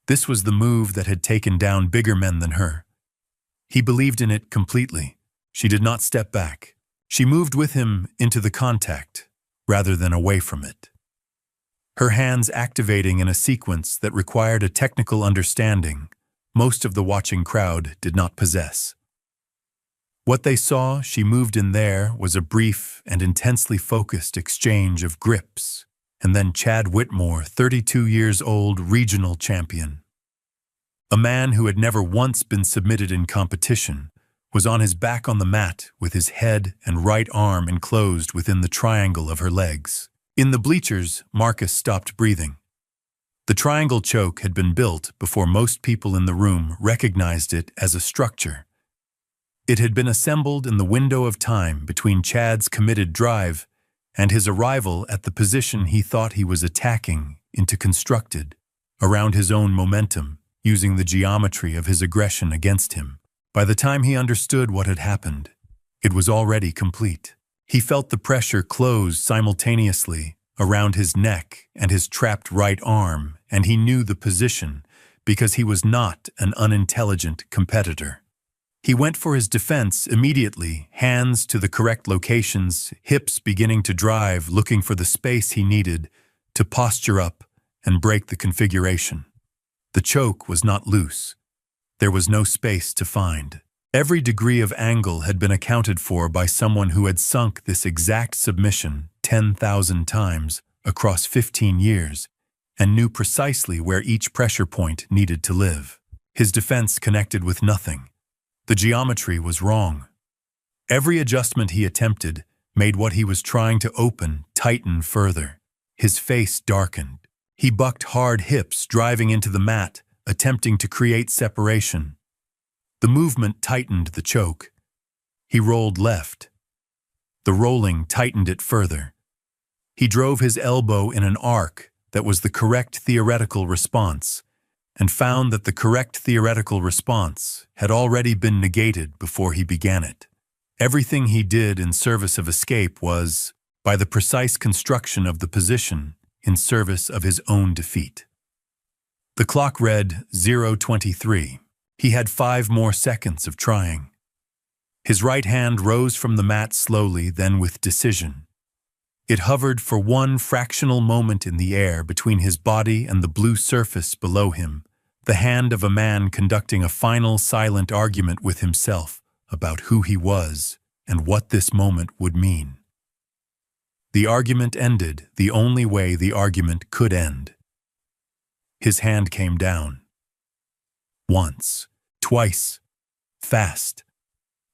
This was the move that had taken down bigger men than her. He believed in it completely. She did not step back. She moved with him into the contact, rather than away from it. Her hands activating in a sequence that required a technical understanding most of the watching crowd did not possess. What they saw she moved in there was a brief and intensely focused exchange of grips, and then Chad Whitmore, 32 years old, regional champion. A man who had never once been submitted in competition, was on his back on the mat with his head and right arm enclosed within the triangle of her legs. In the bleachers, Marcus stopped breathing. The triangle choke had been built before most people in the room recognized it as a structure. It had been assembled in the window of time between Chad's committed drive and his arrival at the position he thought he was attacking into constructed, around his own momentum, using the geometry of his aggression against him. By the time he understood what had happened, it was already complete. He felt the pressure close simultaneously around his neck and his trapped right arm, and he knew the position because he was not an unintelligent competitor. He went for his defense immediately, hands to the correct locations, hips beginning to drive, looking for the space he needed to posture up and break the configuration. The choke was not loose. There was no space to find. Every degree of angle had been accounted for by someone who had sunk this exact submission 10,000 times across 15 years and knew precisely where each pressure point needed to live. His defense connected with nothing. The geometry was wrong. Every adjustment he attempted made what he was trying to open tighten further. His face darkened. He bucked hard hips, driving into the mat, attempting to create separation. The movement tightened the choke. He rolled left. The rolling tightened it further. He drove his elbow in an arc that was the correct theoretical response, and found that the correct theoretical response had already been negated before he began it. Everything he did in service of escape was, by the precise construction of the position, in service of his own defeat. The clock read 0:23. He had 5 more seconds of trying. His right hand rose from the mat slowly, then with decision. It hovered for one fractional moment in the air between his body and the blue surface below him, the hand of a man conducting a final silent argument with himself about who he was and what this moment would mean. The argument ended the only way the argument could end. His hand came down. Once, twice, fast.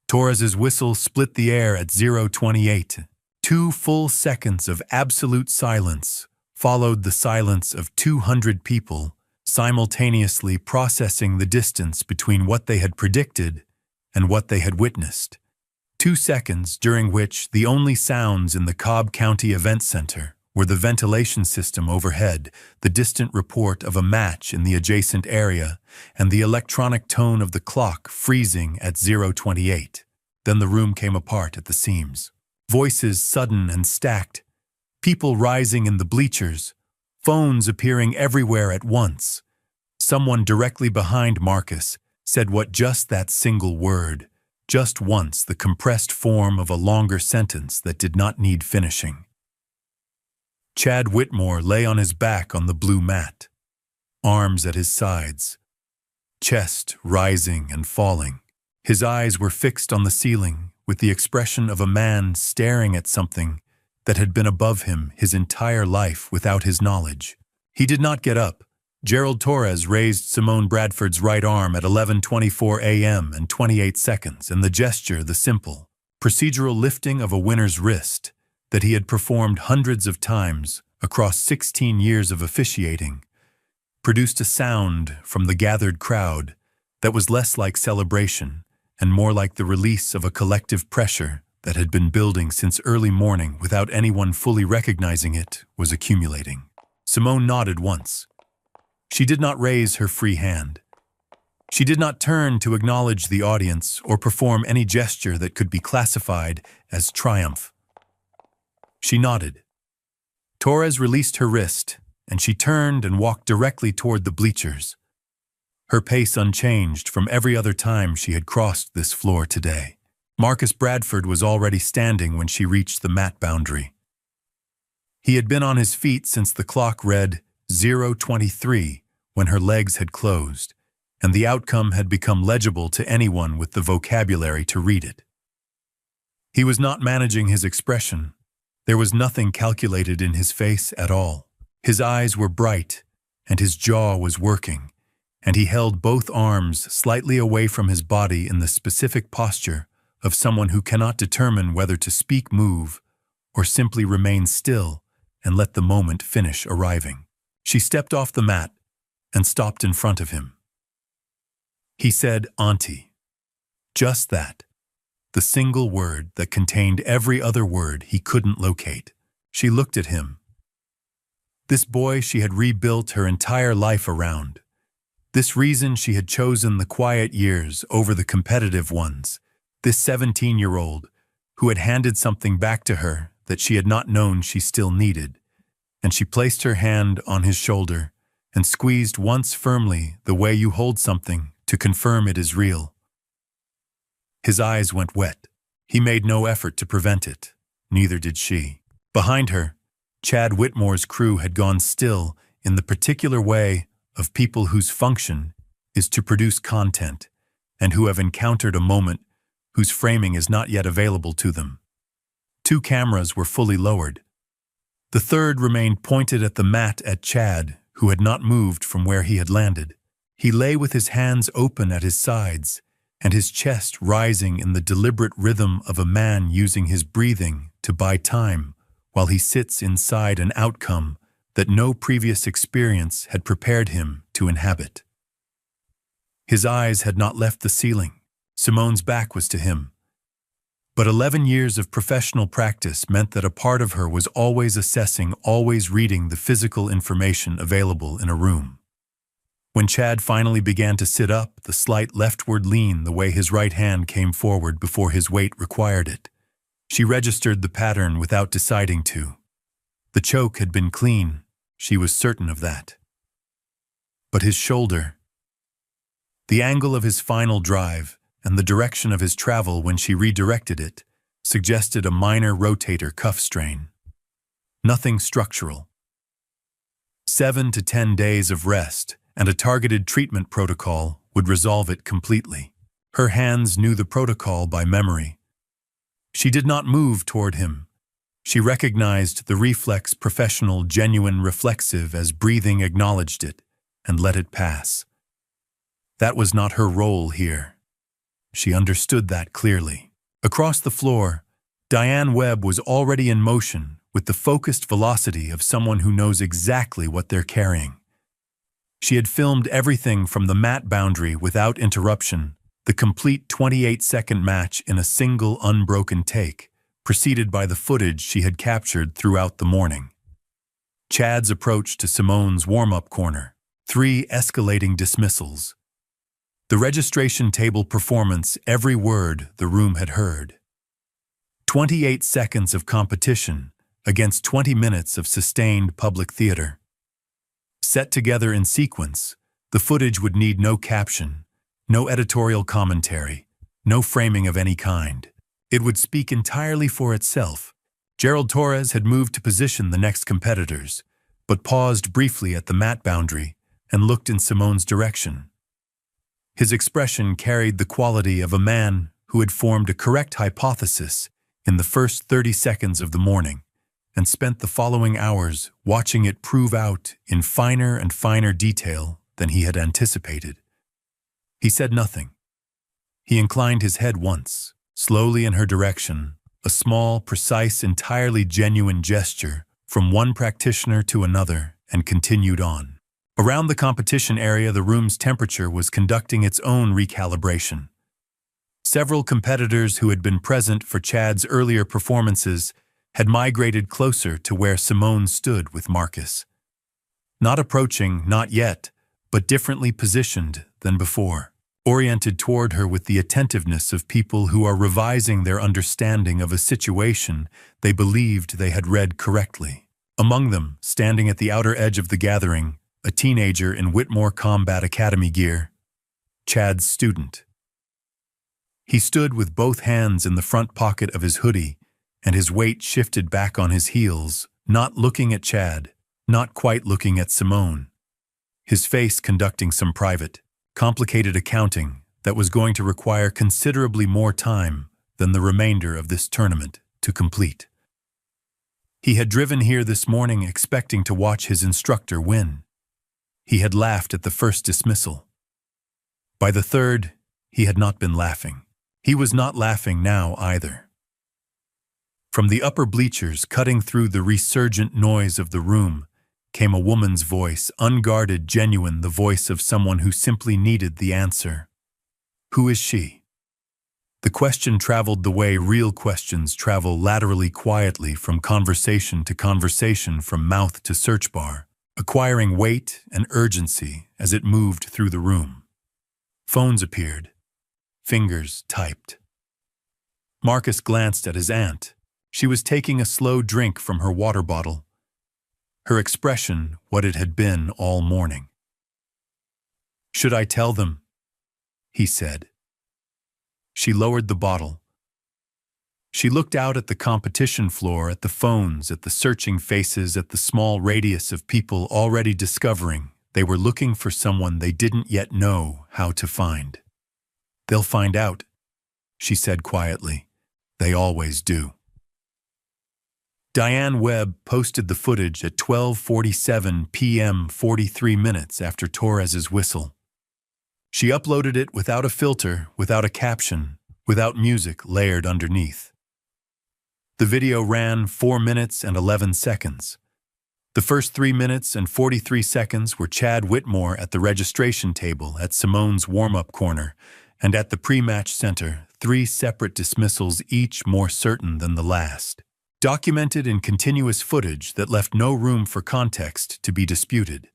Torres's whistle split the air at 0:28. 2 full seconds of absolute silence followed the silence of 200 people simultaneously processing the distance between what they had predicted and what they had witnessed. 2 seconds during which the only sounds in the Cobb County Event Center were the ventilation system overhead, the distant report of a match in the adjacent area, and the electronic tone of the clock freezing at 0:28. Then the room came apart at the seams. Voices sudden and stacked, people rising in the bleachers, phones appearing everywhere at once. Someone directly behind Marcus said what just that single word, just once the compressed form of a longer sentence that did not need finishing. Chad Whitmore lay on his back on the blue mat, arms at his sides, chest rising and falling. His eyes were fixed on the ceiling with the expression of a man staring at something that had been above him his entire life without his knowledge. He did not get up. Gerald Torres raised Simone Bradford's right arm at 11:24 a.m. and 28 seconds, and the gesture, the simple, procedural lifting of a winner's wrist that he had performed hundreds of times across 16 years of officiating, produced a sound from the gathered crowd that was less like celebration and more like the release of a collective pressure that had been building since early morning without anyone fully recognizing it was accumulating. Simone nodded once. She did not raise her free hand. She did not turn to acknowledge the audience or perform any gesture that could be classified as triumph. She nodded. Torres released her wrist, and she turned and walked directly toward the bleachers, her pace unchanged from every other time she had crossed this floor today. Marcus Bradford was already standing when she reached the mat boundary. He had been on his feet since the clock read 0:23 when her legs had closed, and the outcome had become legible to anyone with the vocabulary to read it. He was not managing his expression. There was nothing calculated in his face at all. His eyes were bright, and his jaw was working, and he held both arms slightly away from his body in the specific posture of someone who cannot determine whether to speak, move, or simply remain still and let the moment finish arriving. She stepped off the mat and stopped in front of him. He said, "Auntie." Just that. The single word that contained every other word he couldn't locate. She looked at him. This boy she had rebuilt her entire life around. This reason she had chosen the quiet years over the competitive ones. This 17-year-old who had handed something back to her that she had not known she still needed. And she placed her hand on his shoulder and squeezed once firmly the way you hold something to confirm it is real. His eyes went wet. He made no effort to prevent it. Neither did she. Behind her, Chad Whitmore's crew had gone still in the particular way of people whose function is to produce content and who have encountered a moment whose framing is not yet available to them. 2 cameras were fully lowered. The third remained pointed at the mat at Chad, who had not moved from where he had landed. He lay with his hands open at his sides, and his chest rising in the deliberate rhythm of a man using his breathing to buy time while he sits inside an outcome that no previous experience had prepared him to inhabit. His eyes had not left the ceiling. Simone's back was to him. But 11 years of professional practice meant that a part of her was always assessing, always reading the physical information available in a room. When Chad finally began to sit up, the slight leftward lean the way his right hand came forward before his weight required it, she registered the pattern without deciding to. The choke had been clean, she was certain of that. But his shoulder, the angle of his final drive, and the direction of his travel when she redirected it, suggested a minor rotator cuff strain. Nothing structural. 7 to 10 days of rest, and a targeted treatment protocol would resolve it completely. Her hands knew the protocol by memory. She did not move toward him. She recognized the reflex, professional, genuine, reflexive, as breathing acknowledged it and let it pass. That was not her role here. She understood that clearly. Across the floor, Diane Webb was already in motion with the focused velocity of someone who knows exactly what they're carrying. She had filmed everything from the mat boundary without interruption, the complete 28-second match in a single unbroken take, preceded by the footage she had captured throughout the morning. Chad's approach to Simone's warm-up corner, 3 escalating dismissals. The registration table performance, every word the room had heard. 28 seconds of competition against 20 minutes of sustained public theater. Set together in sequence, the footage would need no caption, no editorial commentary, no framing of any kind. It would speak entirely for itself. Gerald Torres had moved to position the next competitors, but paused briefly at the mat boundary and looked in Simone's direction. His expression carried the quality of a man who had formed a correct hypothesis in the first 30 seconds of the morning and spent the following hours watching it prove out in finer and finer detail than he had anticipated. He said nothing. He inclined his head once, slowly in her direction, a small, precise, entirely genuine gesture from one practitioner to another, and continued on. Around the competition area, the room's temperature was conducting its own recalibration. Several competitors who had been present for Chad's earlier performances had migrated closer to where Simone stood with Marcus. Not approaching, not yet, but differently positioned than before, oriented toward her with the attentiveness of people who are revising their understanding of a situation they believed they had read correctly. Among them, standing at the outer edge of the gathering, a teenager in Whitmore Combat Academy gear, Chad's student. He stood with both hands in the front pocket of his hoodie, and his weight shifted back on his heels, not looking at Chad, not quite looking at Simone. His face conducting some private, complicated accounting that was going to require considerably more time than the remainder of this tournament to complete. He had driven here this morning expecting to watch his instructor win. He had laughed at the first dismissal. By the third, he had not been laughing. He was not laughing now either. From the upper bleachers, cutting through the resurgent noise of the room, came a woman's voice, unguarded, genuine, the voice of someone who simply needed the answer. Who is she? The question traveled the way real questions travel, laterally, quietly, from conversation to conversation, from mouth to search bar, acquiring weight and urgency as it moved through the room. Phones appeared. Fingers typed. Marcus glanced at his aunt. She was taking a slow drink from her water bottle. Her expression what it had been all morning. "Should I tell them?" he said. She lowered the bottle. She looked out at the competition floor, at the phones, at the searching faces, at the small radius of people already discovering they were looking for someone they didn't yet know how to find. "They'll find out," she said quietly. "They always do." Diane Webb posted the footage at 12:47 p.m., 43 minutes after Torres's whistle. She uploaded it without a filter, without a caption, without music layered underneath. The video ran 4 minutes and 11 seconds. The first 3 minutes and 43 seconds were Chad Whitmore at the registration table at Simone's warm-up corner, and at the pre-match center, 3 separate dismissals, each more certain than the last, documented in continuous footage that left no room for context to be disputed.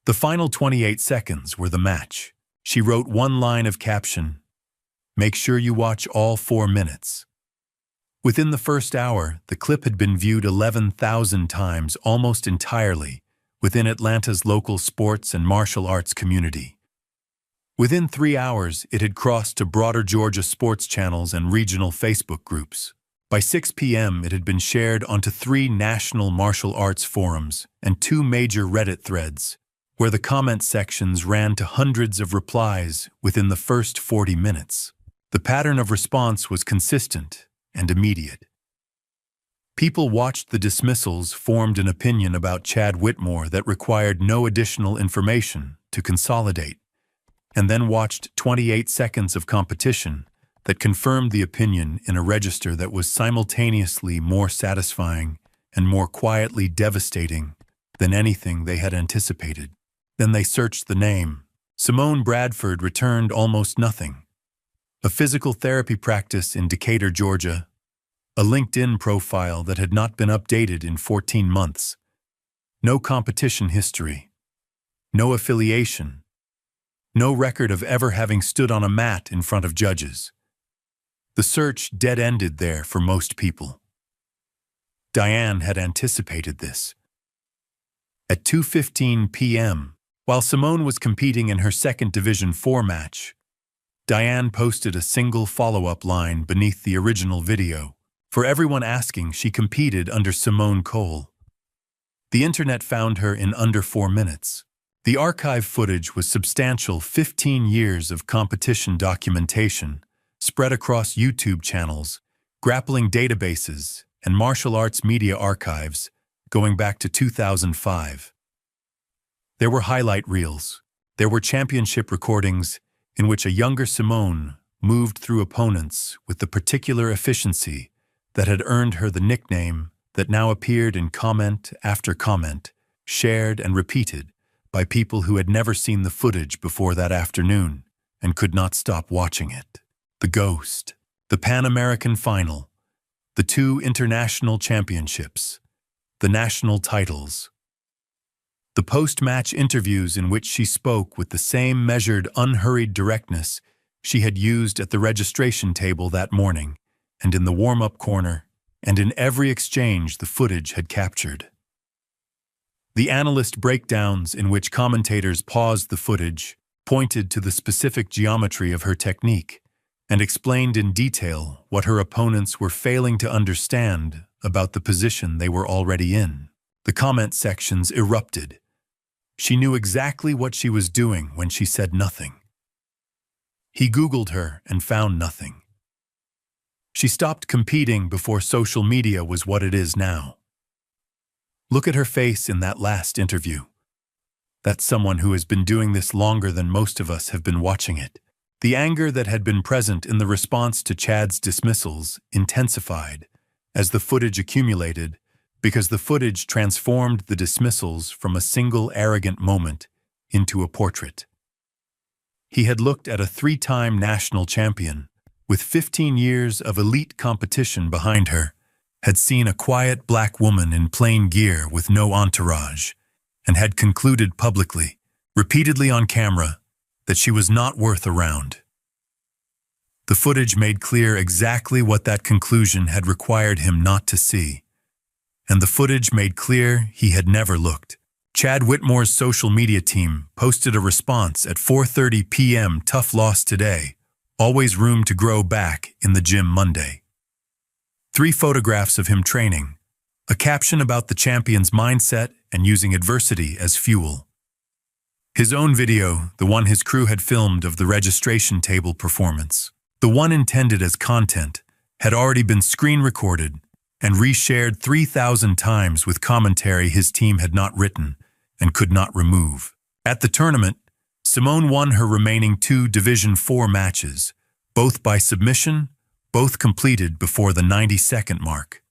The final 28 seconds were the match. She wrote one line of caption, "Make sure you watch all 4 minutes." Within the first hour, the clip had been viewed 11,000 times, almost entirely, within Atlanta's local sports and martial arts community. Within 3 hours, it had crossed to broader Georgia sports channels and regional Facebook groups. By 6 p.m., it had been shared onto 3 national martial arts forums and 2 major Reddit threads, where the comment sections ran to hundreds of replies within the first 40 minutes. The pattern of response was consistent and immediate. People watched the dismissals, formed an opinion about Chad Whitmore that required no additional information to consolidate, and then watched 28 seconds of competition that confirmed the opinion in a register that was simultaneously more satisfying and more quietly devastating than anything they had anticipated. Then they searched the name. Simone Bradford returned almost nothing. A physical therapy practice in Decatur, Georgia, a LinkedIn profile that had not been updated in 14 months, no competition history, no affiliation, no record of ever having stood on a mat in front of judges. The search dead-ended there for most people. Diane had anticipated this. At 2:15 p.m., while Simone was competing in her second Division IV match, Diane posted a single follow-up line beneath the original video. For everyone asking, she competed under Simone Cole. The internet found her in under 4 minutes. The archive footage was substantial 15 years of competition documentation spread across YouTube channels, grappling databases, and martial arts media archives going back to 2005. There were highlight reels. There were championship recordings in which a younger Simone moved through opponents with the particular efficiency that had earned her the nickname that now appeared in comment after comment, shared and repeated by people who had never seen the footage before that afternoon and could not stop watching it. The Ghost, the Pan American Final, the 2 international championships, the national titles. The post-match interviews in which she spoke with the same measured, unhurried directness she had used at the registration table that morning, and in the warm-up corner, and in every exchange the footage had captured. The analyst breakdowns in which commentators paused the footage pointed to the specific geometry of her technique and explained in detail what her opponents were failing to understand about the position they were already in. The comment sections erupted. She knew exactly what she was doing when she said nothing. He Googled her and found nothing. She stopped competing before social media was what it is now. Look at her face in that last interview. That's someone who has been doing this longer than most of us have been watching it. The anger that had been present in the response to Chad's dismissals intensified as the footage accumulated, because the footage transformed the dismissals from a single arrogant moment into a portrait. He had looked at a 3-time national champion, with 15 years of elite competition behind her, had seen a quiet black woman in plain gear with no entourage, and had concluded publicly, repeatedly on camera, that she was not worth a round. The footage made clear exactly what that conclusion had required him not to see, and the footage made clear he had never looked. Chad Whitmore's social media team posted a response at 4:30 p.m. Tough loss today. Always room to grow back in the gym Monday. 3 photographs of him training, a caption about the champion's mindset and using adversity as fuel. His own video, the one his crew had filmed of the registration table performance, the one intended as content, had already been screen recorded and reshared 3,000 times with commentary his team had not written and could not remove. At the tournament, Simone won her remaining 2 Division IV matches, both by submission, both completed before the 90-second mark.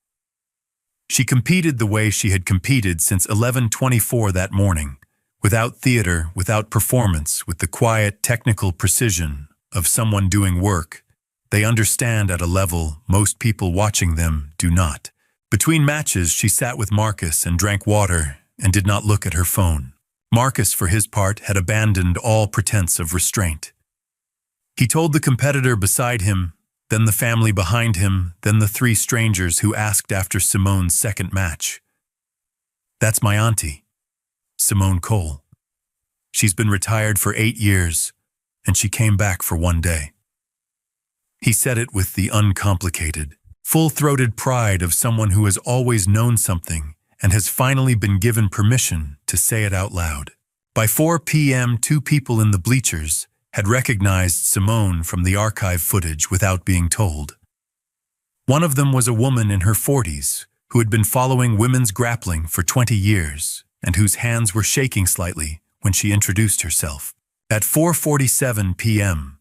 She competed the way she had competed since 11:24 that morning, without theater, without performance, with the quiet, technical precision of someone doing work they understand at a level most people watching them do not. Between matches, she sat with Marcus and drank water and did not look at her phone. Marcus, for his part, had abandoned all pretense of restraint. He told the competitor beside him, then the family behind him, then the 3 strangers who asked after Simone's second match. "That's my auntie, Simone Cole. She's been retired for 8 years, and she came back for 1 day." He said it with the uncomplicated, full-throated pride of someone who has always known something and has finally been given permission to say it out loud. By 4 p.m., two people in the bleachers had recognized Simone from the archive footage without being told. One of them was a woman in her 40s who had been following women's grappling for 20 years and whose hands were shaking slightly when she introduced herself. At 4:47 p.m.,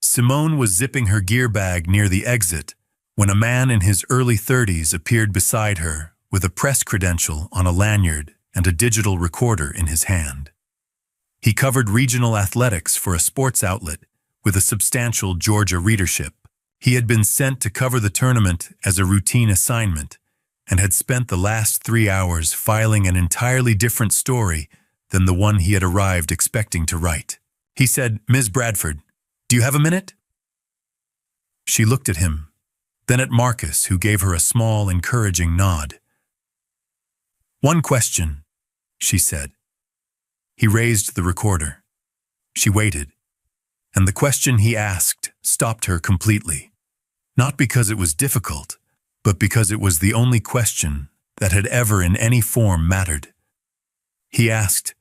Simone was zipping her gear bag near the exit when a man in his early 30s appeared beside her with a press credential on a lanyard and a digital recorder in his hand. He covered regional athletics for a sports outlet with a substantial Georgia readership. He had been sent to cover the tournament as a routine assignment and had spent the last 3 hours filing an entirely different story than the one he had arrived expecting to write. He said, "Ms. Bradford, do you have a minute?" She looked at him, then at Marcus, who gave her a small, encouraging nod. "One question," she said. He raised the recorder. She waited, and the question he asked stopped her completely. Not because it was difficult, but because it was the only question that had ever in any form mattered. He asked,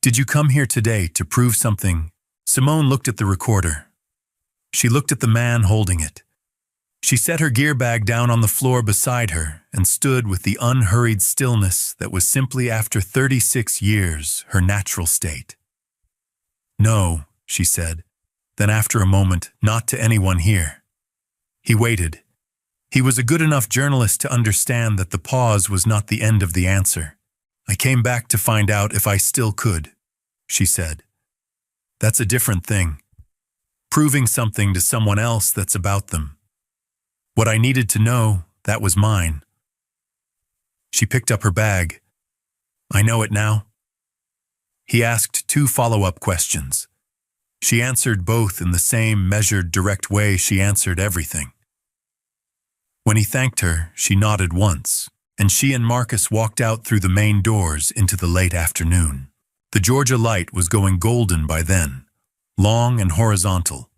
"Did you come here today to prove something?" Simone looked at the recorder. She looked at the man holding it. She set her gear bag down on the floor beside her and stood with the unhurried stillness that was simply after 36 years her natural state. "No," she said. Then after a moment, "Not to anyone here." He waited. He was a good enough journalist to understand that the pause was not the end of the answer. "I came back to find out if I still could," she said. "That's a different thing. Proving something to someone else that's about them. What I needed to know, that was mine." She picked up her bag. "I know it now." He asked 2 follow-up questions. She answered both in the same measured, direct way she answered everything. When he thanked her, she nodded once, and she and Marcus walked out through the main doors into the late afternoon. The Georgia light was going golden by then, long and horizontal,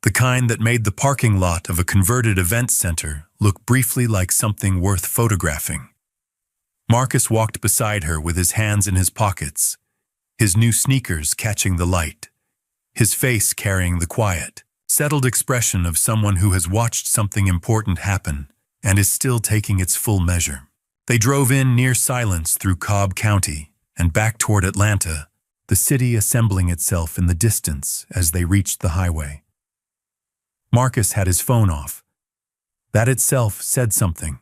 the kind that made the parking lot of a converted event center look briefly like something worth photographing. Marcus walked beside her with his hands in his pockets, his new sneakers catching the light, his face carrying the quiet, settled expression of someone who has watched something important happen and is still taking its full measure. They drove in near silence through Cobb County and back toward Atlanta, the city assembling itself in the distance as they reached the highway. Marcus had his phone off. That itself said something.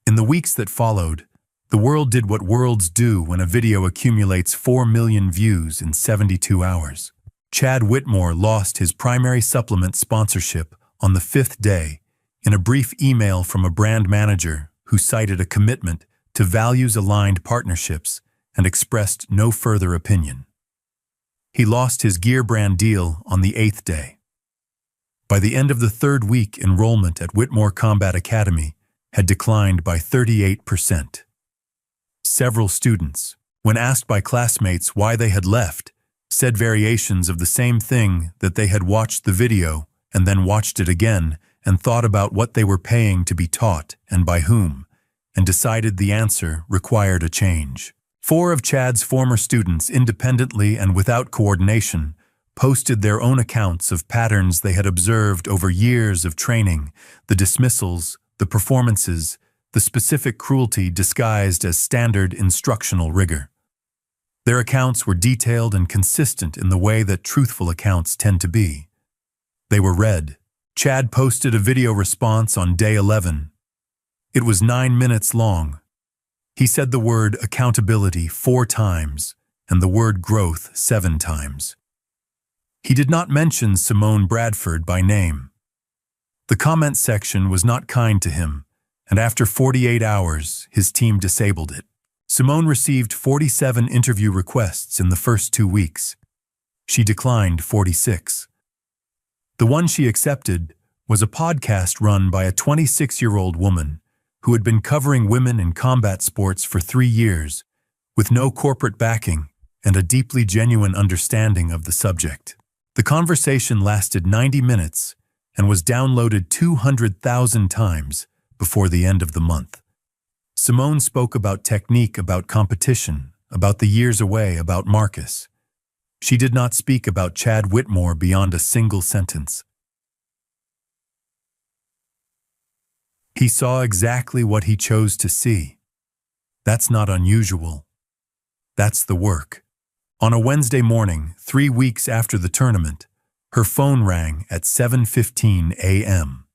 In the weeks that followed, the world did what worlds do when a video accumulates 4 million views in 72 hours. Chad Whitmore lost his primary supplement sponsorship on the 5th day in a brief email from a brand manager who cited a commitment to values-aligned partnerships and expressed no further opinion. He lost his gear brand deal on the 8th day. By the end of the 3rd week, enrollment at Whitmore Combat Academy had declined by 38%. Several students, when asked by classmates why they had left, said variations of the same thing, that they had watched the video and then watched it again and thought about what they were paying to be taught and by whom, and decided the answer required a change. 4 of Chad's former students, independently and without coordination, posted their own accounts of patterns they had observed over years of training, the dismissals, the performances, the specific cruelty disguised as standard instructional rigor. Their accounts were detailed and consistent in the way that truthful accounts tend to be. They were read. Chad posted a video response on day 11. It was 9 minutes long. He said the word accountability 4 times and the word growth 7 times. He did not mention Simone Bradford by name. The comment section was not kind to him, and after 48 hours, his team disabled it. Simone received 47 interview requests in the first 2 weeks. She declined 46. The one she accepted was a podcast run by a 26-year-old woman who had been covering women in combat sports for 3 years, with no corporate backing and a deeply genuine understanding of the subject. The conversation lasted 90 minutes and was downloaded 200,000 times before the end of the month. Simone spoke about technique, about competition, about the years away, about Marcus. She did not speak about Chad Whitmore beyond a single sentence. He saw exactly what he chose to see. That's not unusual. That's the work. On a Wednesday morning, 3 weeks after the tournament, her phone rang at 7:15 a.m.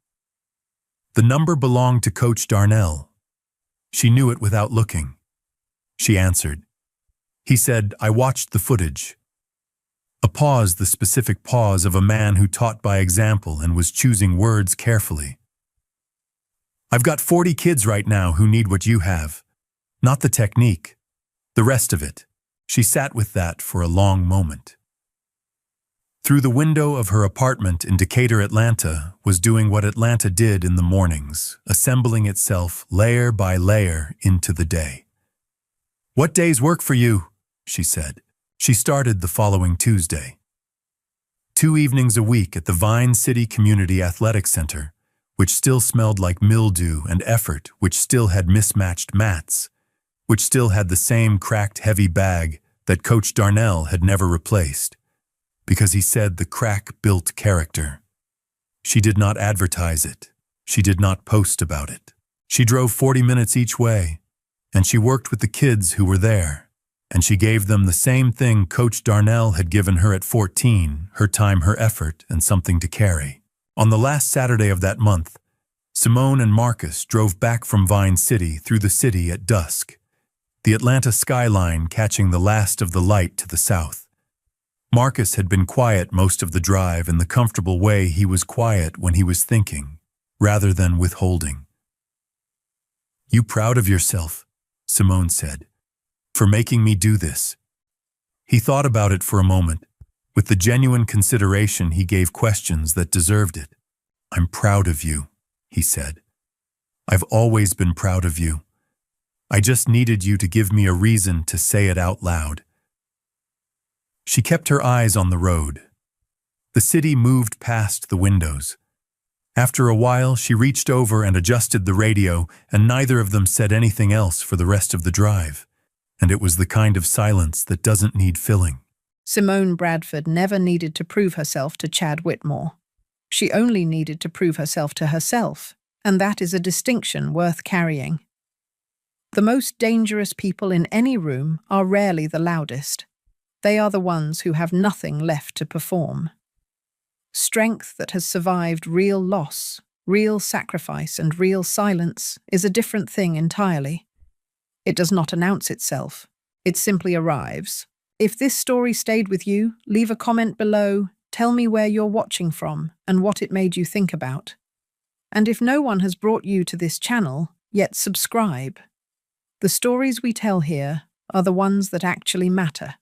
The number belonged to Coach Darnell. She knew it without looking. She answered. He said, "I watched the footage." A pause, the specific pause of a man who taught by example and was choosing words carefully. "I've got 40 kids right now who need what you have. Not the technique. The rest of it." She sat with that for a long moment. Through the window of her apartment in Decatur, Atlanta was doing what Atlanta did in the mornings, assembling itself layer by layer into the day. "What days work for you?" she said. She started the following Tuesday. 2 evenings a week at the Vine City Community Athletic Center, which still smelled like mildew, and effort, which still had mismatched mats, which still had the same cracked heavy bag that Coach Darnell had never replaced, because he said the crack built character. She did not advertise it. She did not post about it. She drove 40 minutes each way, and she worked with the kids who were there, and she gave them the same thing Coach Darnell had given her at 14, her time, her effort, and something to carry. On the last Saturday of that month, Simone and Marcus drove back from Vine City through the city at dusk, the Atlanta skyline catching the last of the light to the south. Marcus had been quiet most of the drive in the comfortable way he was quiet when he was thinking, rather than withholding. "You proud of yourself," Simone said, "for making me do this?" He thought about it for a moment. With the genuine consideration he gave questions that deserved it. "I'm proud of you," he said. "I've always been proud of you. I just needed you to give me a reason to say it out loud." She kept her eyes on the road. The city moved past the windows. After a while, she reached over and adjusted the radio, and neither of them said anything else for the rest of the drive. And it was the kind of silence that doesn't need filling. Simone Bradford never needed to prove herself to Chad Whitmore. She only needed to prove herself to herself, and that is a distinction worth carrying. The most dangerous people in any room are rarely the loudest. They are the ones who have nothing left to perform. Strength that has survived real loss, real sacrifice, and real silence is a different thing entirely. It does not announce itself. It simply arrives. If this story stayed with you, leave a comment below, tell me where you're watching from and what it made you think about. And if no one has brought you to this channel, yet subscribe. The stories we tell here are the ones that actually matter.